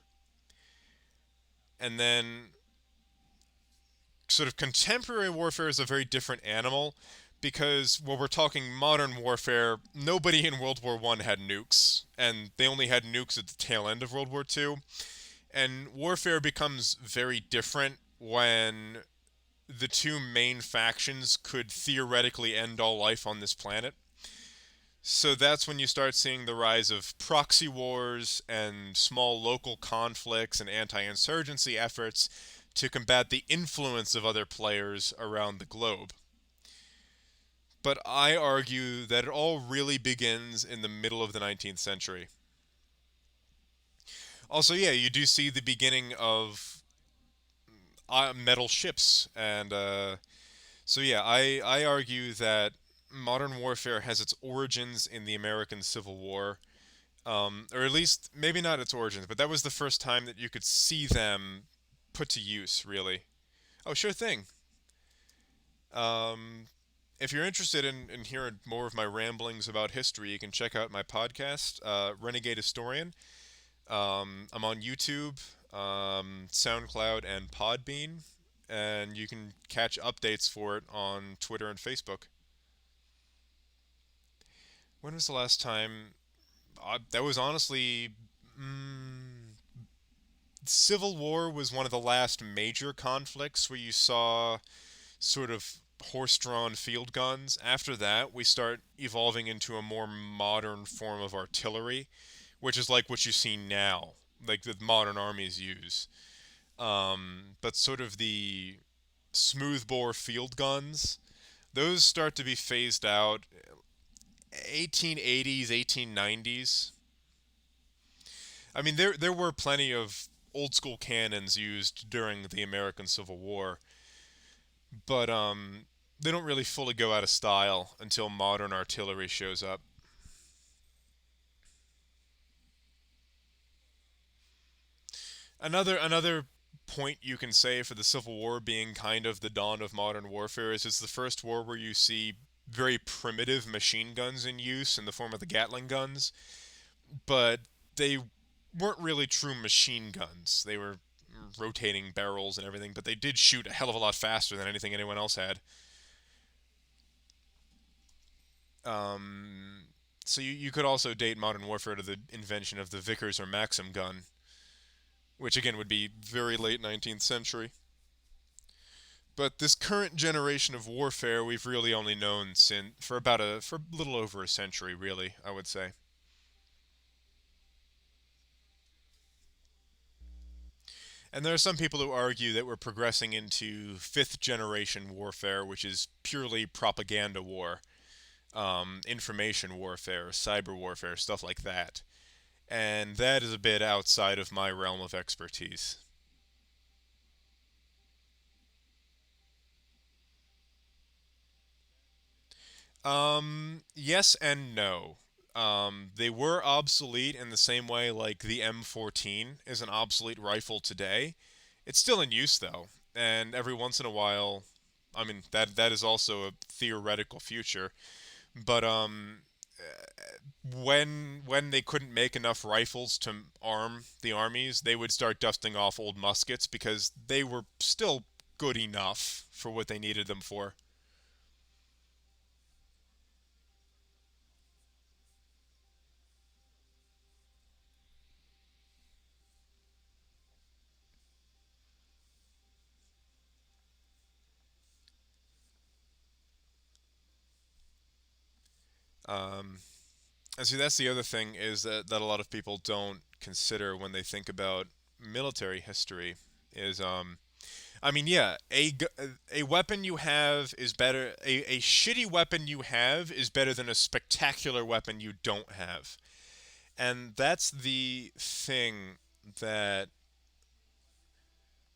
And then sort of contemporary warfare is a very different animal because when we're talking modern warfare, nobody in World War One had nukes, and they only had nukes at the tail end of World War Two. And warfare becomes very different when the two main factions could theoretically end all life on this planet. So that's when you start seeing the rise of proxy wars and small local conflicts and anti insurgency efforts to combat the influence of other players around the globe. But I argue that it all really begins in the middle of the 19th century. Also, yeah, you do see the beginning of metal ships, and so yeah, I argue that modern warfare has its origins in the American Civil War, or at least maybe not its origins, but that was the first time that you could see them put to use, really. Oh, sure thing. Um, if you're interested in hearing more of my ramblings about history, you can check out my podcast, Renegade Historian. I'm on YouTube, SoundCloud, and Podbean, and you can catch updates for it on Twitter and Facebook. When was the last time? That was honestly. Civil War was one of the last major conflicts where you saw sort of horse drawn field guns. After that, we start evolving into a more modern form of artillery, which is like what you see now, like the modern armies use. But sort of the smoothbore field guns, those start to be phased out 1880s, 1890s. I mean, there were plenty of old school cannons used during the American Civil War, but they don't really fully go out of style until modern artillery shows up. Another point you can say for the Civil War being kind of the dawn of modern warfare is it's the first war where you see very primitive machine guns in use in the form of the Gatling guns, but they weren't really true machine guns. They were rotating barrels and everything, but they did shoot a hell of a lot faster than anything anyone else had. Um, so you could also date modern warfare to the invention of the Vickers or Maxim gun, which again would be very late 19th century. But this current generation of warfare we've really only known since for a little over a century, really, I would say. And there are some people who argue that we're progressing into fifth generation warfare, which is purely propaganda war, information warfare, cyber warfare, stuff like that. And that is a bit outside of my realm of expertise. Yes and no. They were obsolete in the same way like the M14 is an obsolete rifle today. It's still in use though, and every once in a while, I mean that is also a theoretical future. But when they couldn't make enough rifles to arm the armies, they would start dusting off old muskets because they were still good enough for what they needed them for. Um, and see, that's the other thing is that a lot of people don't consider when they think about military history is I mean, yeah, a weapon you have is better. A shitty weapon you have is better than a spectacular weapon you don't have. And that's the thing that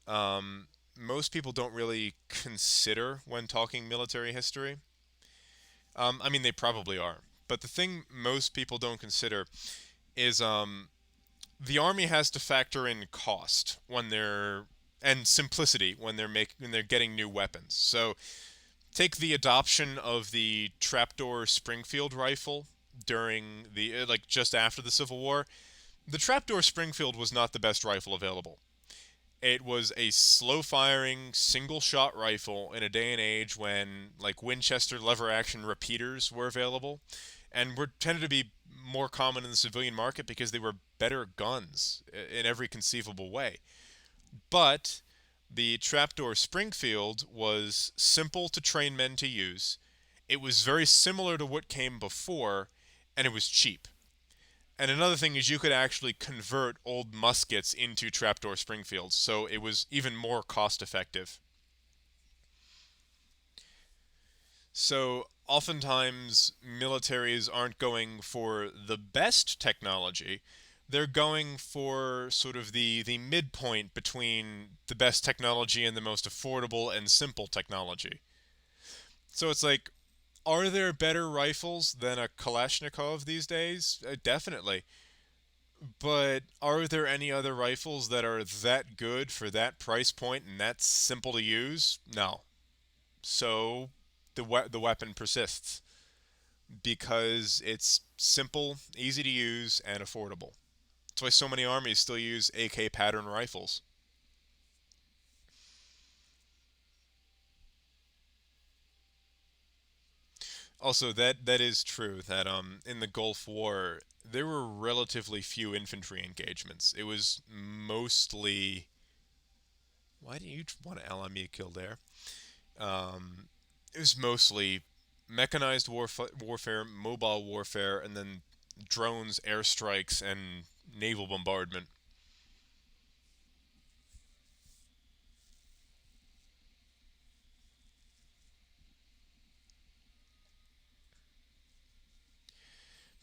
um, most people don't really consider when talking military history. I mean, they probably are. But the thing most people don't consider is the army has to factor in cost when they're and simplicity when they're getting new weapons. So take the adoption of the trapdoor Springfield rifle during the like just after the Civil War. The trapdoor Springfield was not the best rifle available. It was a slow firing single shot rifle in a day and age when like Winchester lever action repeaters were available and were tended to be more common in the civilian market because they were better guns in every conceivable way. But the trapdoor Springfield was simple to train men to use. It was very similar to what came before, and it was cheap. And another thing is you could actually convert old muskets into trapdoor Springfields, so it was even more cost effective. So oftentimes militaries aren't going for the best technology. They're going for sort of the midpoint between the best technology and the most affordable and simple technology. So it's like, are there better rifles than a Kalashnikov these days? Definitely. But are there any other rifles that are that good for that price point and that simple to use? No. So the weapon persists because it's simple, easy to use, and affordable. That's why so many armies still use AK pattern rifles. Also, that is true that in the Gulf War there were relatively few infantry engagements. It was mostly why do you want to ally me a kill there? Um, it was mostly mechanized warfare, mobile warfare, and then drones, airstrikes, and naval bombardment.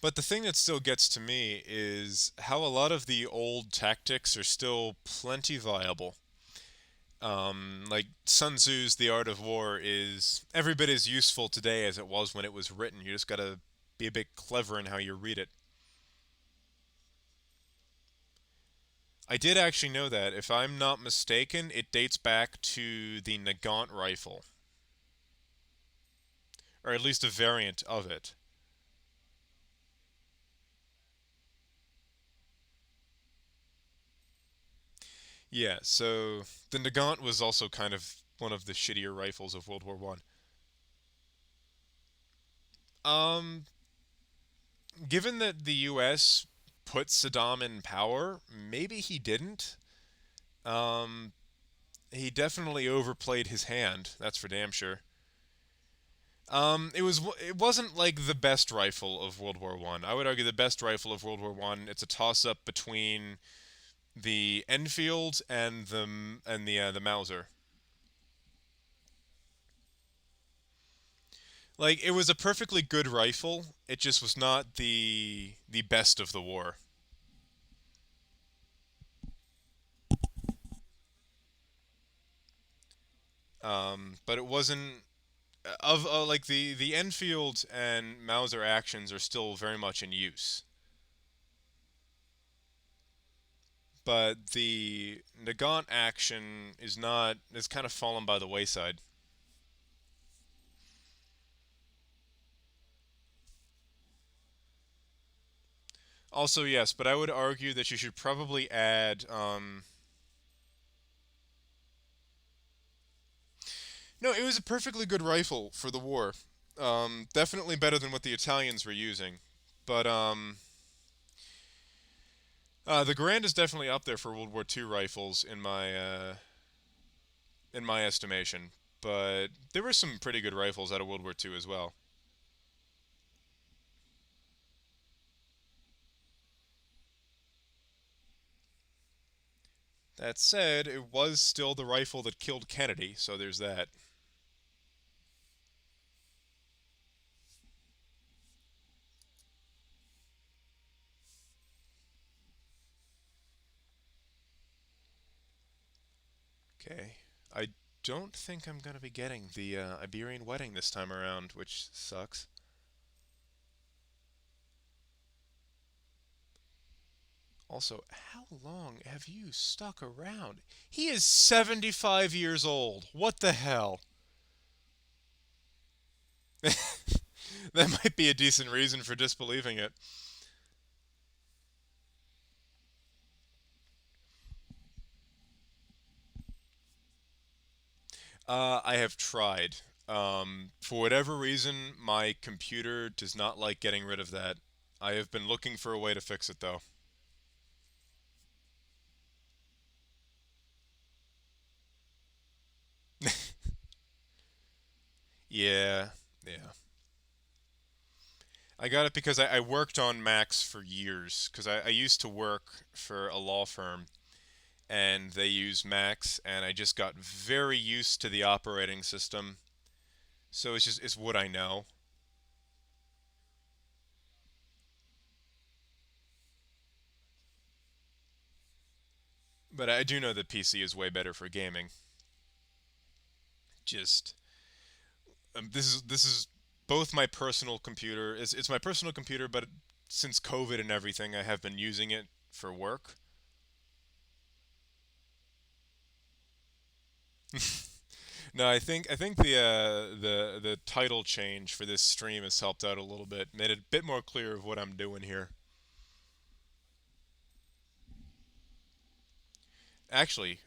But the thing that still gets to me is how a lot of the old tactics are still plenty viable. Like Sun Tzu's The Art of War is every bit as useful today as it was when it was written. You just gotta be a bit clever in how you read it. I did actually know that. If I'm not mistaken, it dates back to the Nagant rifle, or at least a variant of it. Yeah, so the Nagant was also kind of one of the shittier rifles of World War One. Um, given that the U.S. put Saddam in power, maybe he didn't. Um, he definitely overplayed his hand. That's for damn sure. It wasn't like the best rifle of World War One. I would argue the best rifle of World War One. It's a toss up between the Enfield and the Mauser. Like it was a perfectly good rifle. It just was not the best of the war. But it wasn't of like the Enfield and Mauser actions are still very much in use. But the Nagant action is not is kind of fallen by the wayside. Also, yes, but I would argue that you should probably add. No, it was a perfectly good rifle for the war. Definitely better than what the Italians were using. But the Garand is definitely up there for World War II rifles in my estimation. But there were some pretty good rifles out of World War II as well. That said, it was still the rifle that killed Kennedy, so there's that. Okay. I don't think I'm going to be getting the Iberian wedding this time around, which sucks. Also, how long have you stuck around? He is 75 years old. What the hell? That might be a decent reason for disbelieving it. I have tried. For whatever reason, my computer does not like getting rid of that. I have been looking for a way to fix it, though. Yeah, yeah. I got it because I worked on Macs for years. Because I used to work for a law firm, and they use Macs, and I just got very used to the operating system. So it's what I know. But I do know that PC is way better for gaming. Just this is both my personal computer. It's my personal computer, but since COVID and everything, I have been using it for work. No, I think the title change for this stream has helped out a little bit, made it a bit more clear of what I'm doing here. Actually,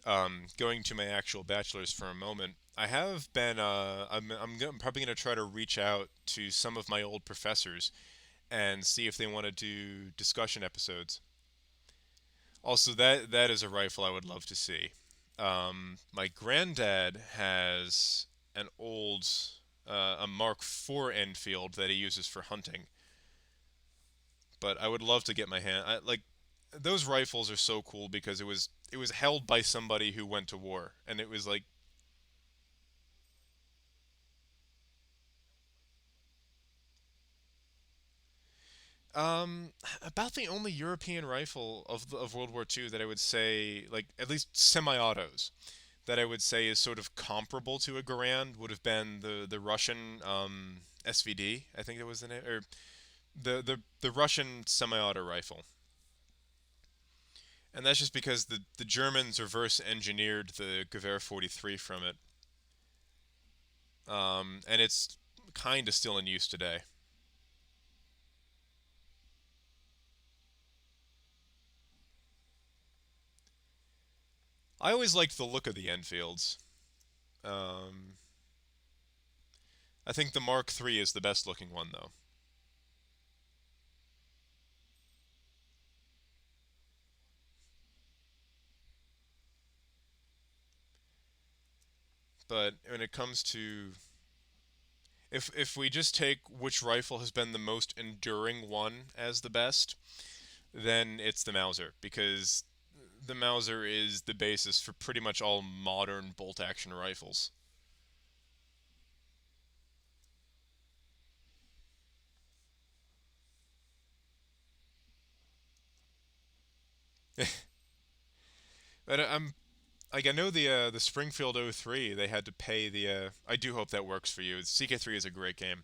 going to my actual bachelor's for a moment, I have been I'm probably going to try to reach out to some of my old professors and see if they want to do discussion episodes. Also, that is a rifle I would love to see. My granddad has an old a Mark IV Enfield that he uses for hunting, but I would love to get my hand. Like those rifles are so cool because it was held by somebody who went to war, and it was like um about the only European rifle of World War II that I would say, like at least semi-autos, that I would say is sort of comparable to a Garand would have been the Russian SVD, I think that was the name, or the Russian semi-auto rifle. And that's just because the Germans reverse engineered the Gewehr 43 from it. And it's kind of still in use today. I always liked the look of the Enfields. Um, I think the Mark III is the best looking one though. But when it comes to, if we just take which rifle has been the most enduring one as the best, then it's the Mauser, because the Mauser is the basis for pretty much all modern bolt action rifles. But I'm like, I know the Springfield '03, they had to pay the I do hope that works for you. CK3 is a great game.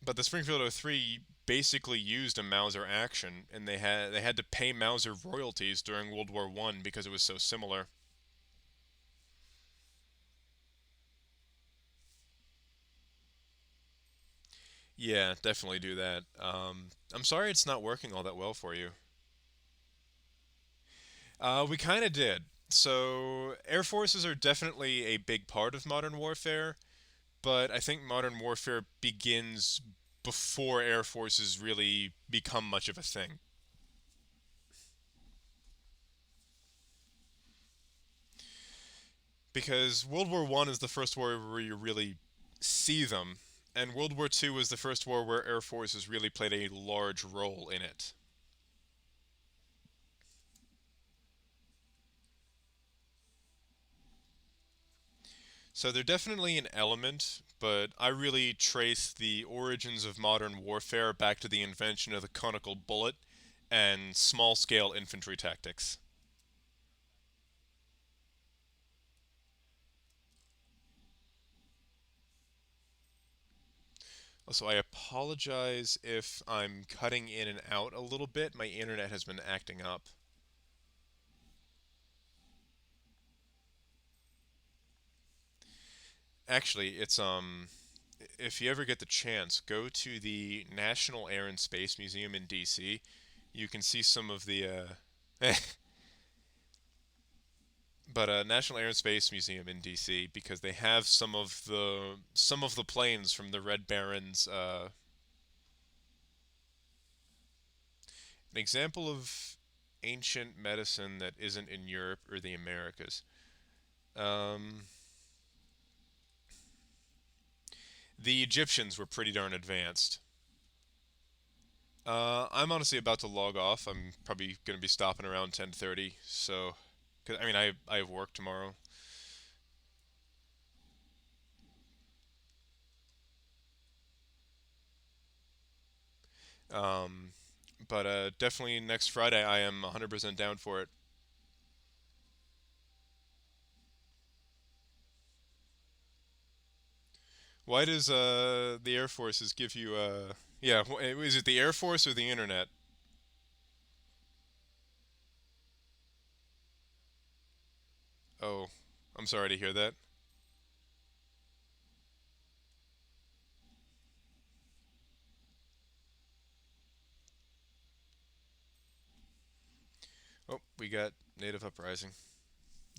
But the Springfield '03 basically used a Mauser action, and they had to pay Mauser royalties during World War One because it was so similar. Yeah, definitely do that. I'm sorry it's not working all that well for you. We kind of did. So, air forces are definitely a big part of modern warfare, but I think modern warfare begins before air forces really become much of a thing. Because World War One is the first war where you really see them, and World War Two was the first war where air forces really played a large role in it. So they're definitely an element, but I really trace the origins of modern warfare back to the invention of the conical bullet and small scale infantry tactics. Also, I apologize if I'm cutting in and out a little bit. My internet has been acting up. Actually, it's if you ever get the chance, go to the National Air and Space Museum in DC. You can see some of the but National Air and Space Museum in DC because they have some of the planes from the Red Baron's an example of ancient medicine that isn't in Europe or the Americas. Um, the Egyptians were pretty darn advanced. I'm honestly about to log off. I'm probably going to be stopping around 10:30. So, 'cause, I mean, I have work tomorrow. Um, but definitely next Friday I am 100% down for it. Why does the Air Forces give you yeah, is it the Air Force or the internet? Oh, I'm sorry to hear that. Oh, we got native uprising.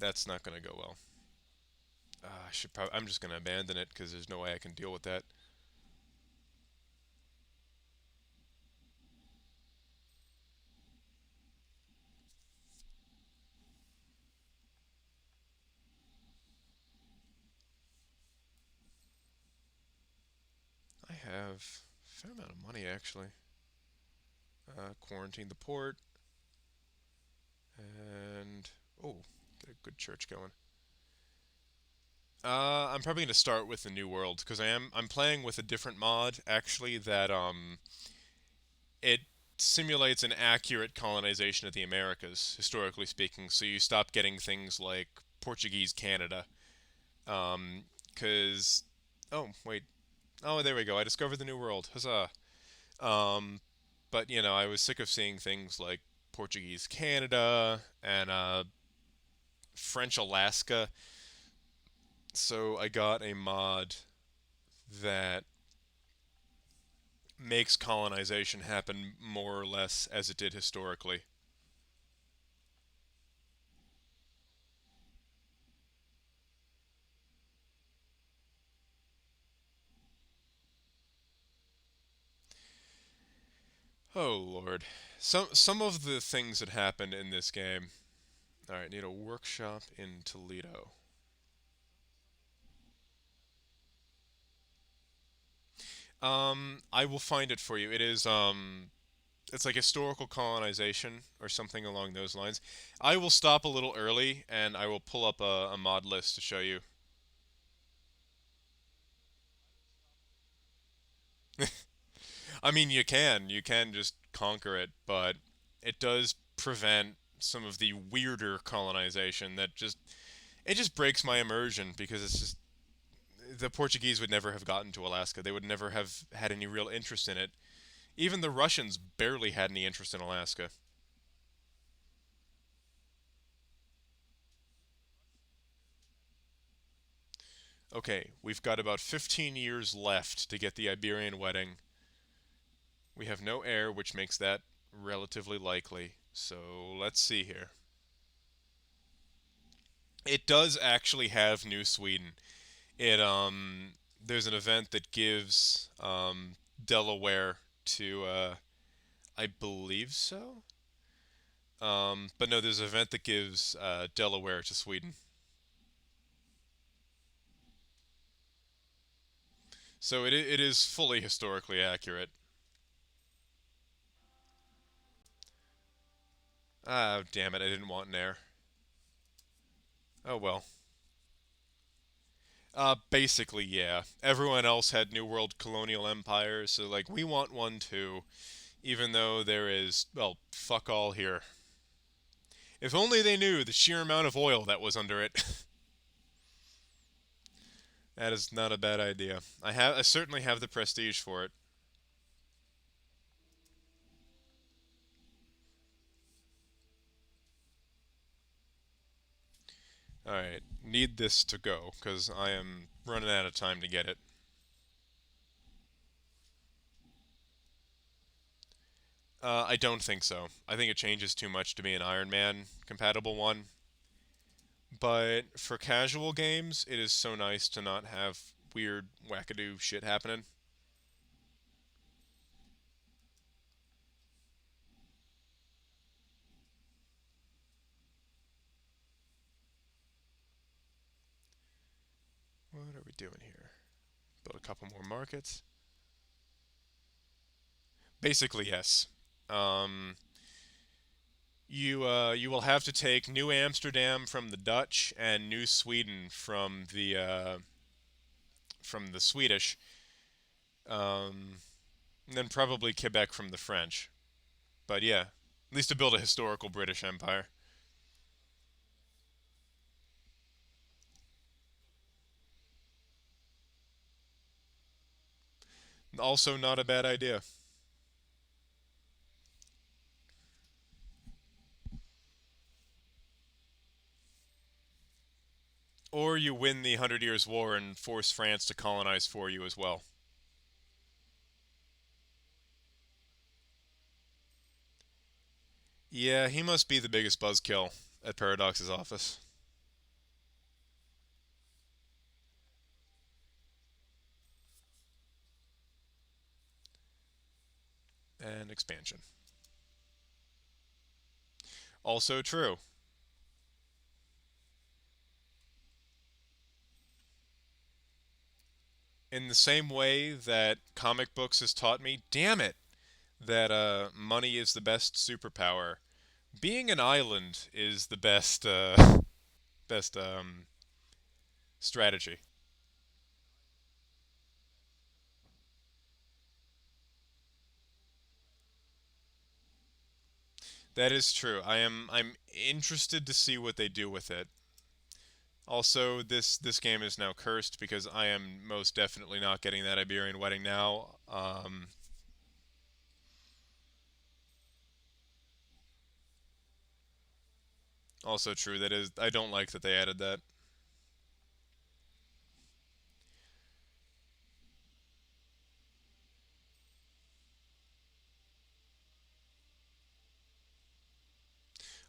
That's not going to go well. I should probably I'm just going to abandon it because there's no way I can deal with that. I have a fair amount of money actually. Quarantine the port and oh, get a good church going. I'm probably going to start with the New World because I'm playing with a different mod actually that it simulates an accurate colonization of the Americas, historically speaking. So you stop getting things like Portuguese Canada. Because, oh, wait. Oh, there we go. I discovered the New World. Huzzah. Um, but, I was sick of seeing things like Portuguese Canada and French Alaska. So I got a mod that makes colonization happen more or less as it did historically. Oh Lord. Some of the things that happened in this game. All right, need a workshop in Toledo. I will find it for you. It's like historical colonization or something along those lines. I will stop a little early and I will pull up a mod list to show you. I mean, you can just conquer it, but it does prevent some of the weirder colonization that just breaks my immersion because it's just the Portuguese would never have gotten to Alaska. They would never have had any real interest in it. Even the Russians barely had any interest in Alaska. Okay, we've got about 15 years left to get the Iberian wedding. We have no air, which makes that relatively likely. So let's see here. It does actually have New Sweden. It there's an event that gives Delaware to I believe so. But no, there's an event that gives Delaware to Sweden. So it is fully historically accurate. Ah, damn it! I didn't want an air. Oh well. Basically, yeah. Everyone else had New World colonial empires, so like we want one too. Even though there is, well, fuck all here. If only they knew the sheer amount of oil that was under it. That is not a bad idea. I certainly have the prestige for it. All right, need this to go because I am running out of time to get it. I don't think so. I think it changes too much to be an Iron Man compatible one. But for casual games, it is so nice to not have weird wackadoo shit happening. What are we doing here? Build a couple more markets. Basically, yes. Um, you will have to take New Amsterdam from the Dutch and New Sweden from the Swedish, um, and then probably Quebec from the French. But yeah, at least to build a historical British Empire. Also, not a bad idea. Or you win the Hundred Years' War and force France to colonize for you as well. Yeah, he must be the biggest buzzkill at Paradox's office. And expansion. Also true. In the same way that comic books has taught me, damn it, that money is the best superpower. Being an island is the best strategy. That is true. I'm interested to see what they do with it. Also, this game is now cursed because I am most definitely not getting that Iberian wedding now. Also true. That is, I don't like that they added that.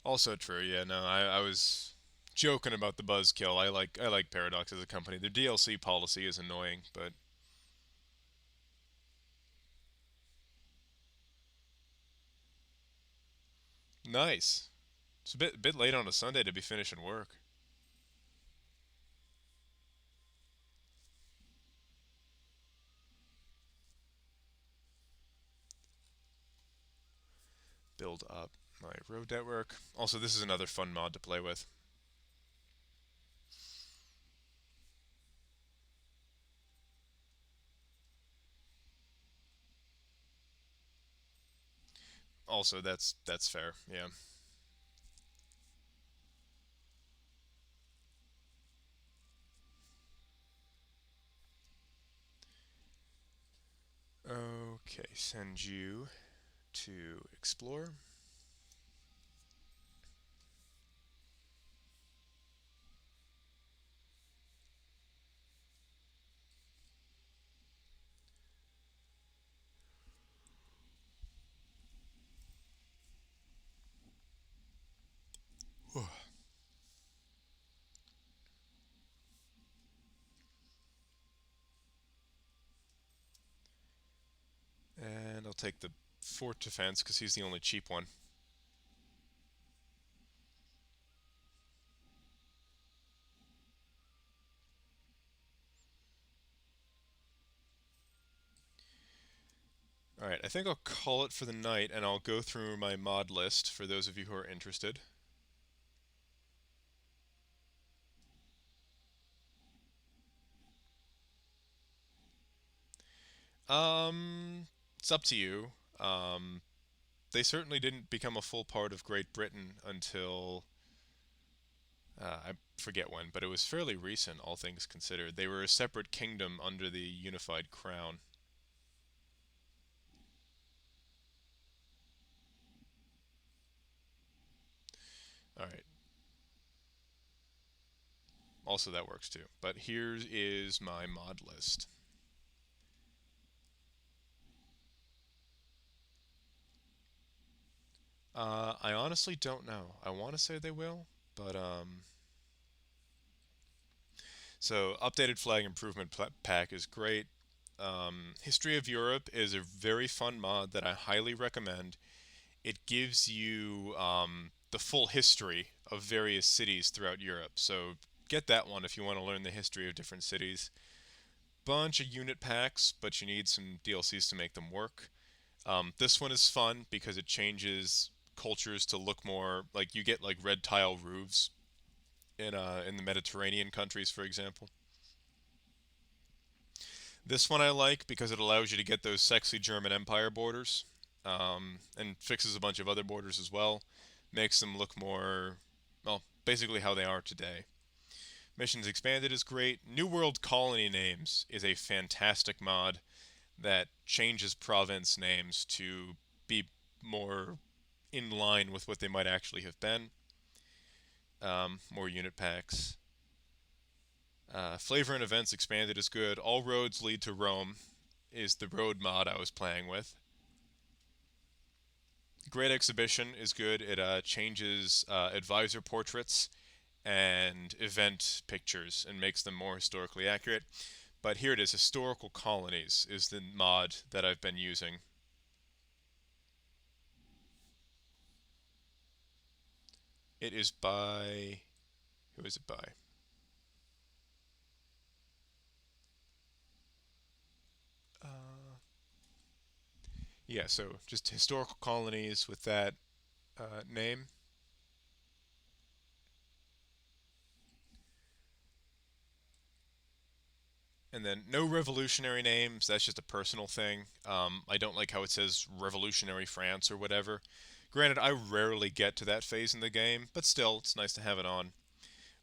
Also true. Yeah, no, I was joking about the buzzkill. I like Paradox as a company. Their DLC policy is annoying, but nice. It's a bit late on a Sunday to be finishing work. Build up my road network. Also, this is another fun mod to play with. Also, that's fair. Yeah. Okay, send you to explore. take the fort defense because he's the only cheap one. Alright, I think I'll call it for the night and I'll go through my mod list for those of you who are interested. Um, it's up to you. Um, they certainly didn't become a full part of Great Britain until I forget when, but it was fairly recent, all things considered. They were a separate kingdom under the unified crown. Alright, also that works too. But here is my mod list. I honestly don't know. I want to say they will, but so updated flag improvement pack is great. History of Europe is a very fun mod that I highly recommend. It gives you the full history of various cities throughout Europe. So get that one if you want to learn the history of different cities. Bunch of unit packs, but you need some DLCs to make them work. This one is fun because it changes cultures to look more like you get like red tile roofs in the Mediterranean countries, for example. This one I like because it allows you to get those sexy German Empire borders, and fixes a bunch of other borders as well. Makes them look more, well, basically how they are today. Missions Expanded is great. New World Colony Names is a fantastic mod that changes province names to be more in line with what they might actually have been. More unit packs. Flavor and Events Expanded is good. All Roads Lead to Rome is the road mod I was playing with. Great Exhibition is good. It changes advisor portraits and event pictures and makes them more historically accurate. But here it is, Historical Colonies is the mod that I've been using. It is by... Who is it by? Uh, yeah, so just Historical Colonies with that name. And then no revolutionary names. That's just a personal thing. I don't like how it says Revolutionary France or whatever. Granted, I rarely get to that phase in the game, but still, it's nice to have it on.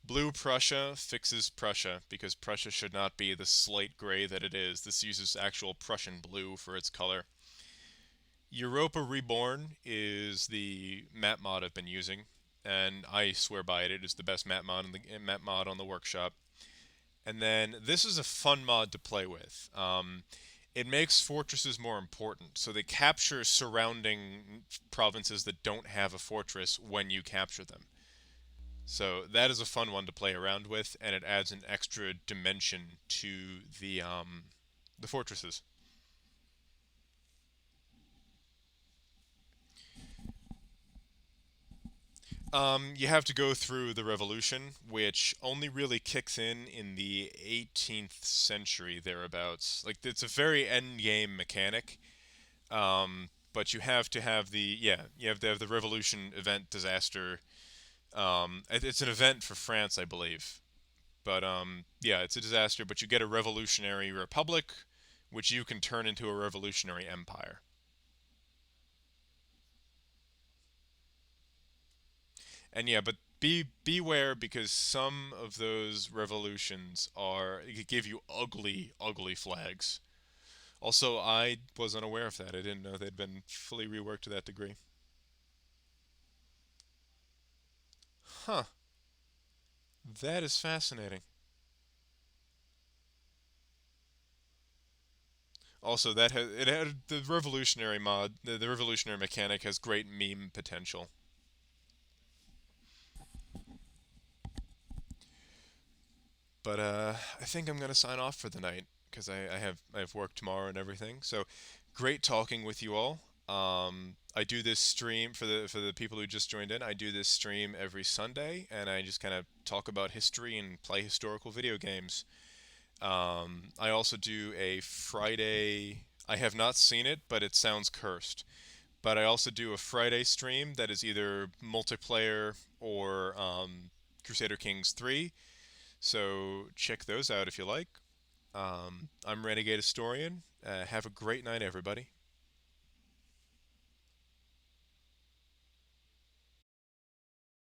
Blue Prussia fixes Prussia because Prussia should not be the slate gray that it is. This uses actual Prussian blue for its color. Europa Reborn is the map mod I've been using, and I swear by it. It is the best map mod on the workshop. And then this is a fun mod to play with. It makes fortresses more important, so they capture surrounding provinces that don't have a fortress when you capture them. So that is a fun one to play around with, and it adds an extra dimension to the fortresses. You have to go through the revolution, which only really kicks in the 18th century thereabouts. Like it's a very end game mechanic, but you have to have you have to have the revolution event disaster. It's an event for France, I believe, but yeah, it's a disaster. But you get a revolutionary republic, which you can turn into a revolutionary empire. And yeah, but beware because some of those revolutions are give you ugly, ugly flags. Also, I was unaware of that. I didn't know they'd been fully reworked to that degree. Huh. That is fascinating. Also, it had the revolutionary mod. The revolutionary mechanic has great meme potential. But I think I'm gonna sign off for the night because I have work tomorrow and everything. So Great talking with you all. I do this stream for the people who just joined in. I do this stream every Sunday, and I just kind of talk about history and play historical video games. I also do a Friday. I have not seen it, but it sounds cursed. But I also do a Friday stream that is either multiplayer or Crusader Kings 3. So check those out if you like. I'm Renegade Historian. Have a great night, everybody.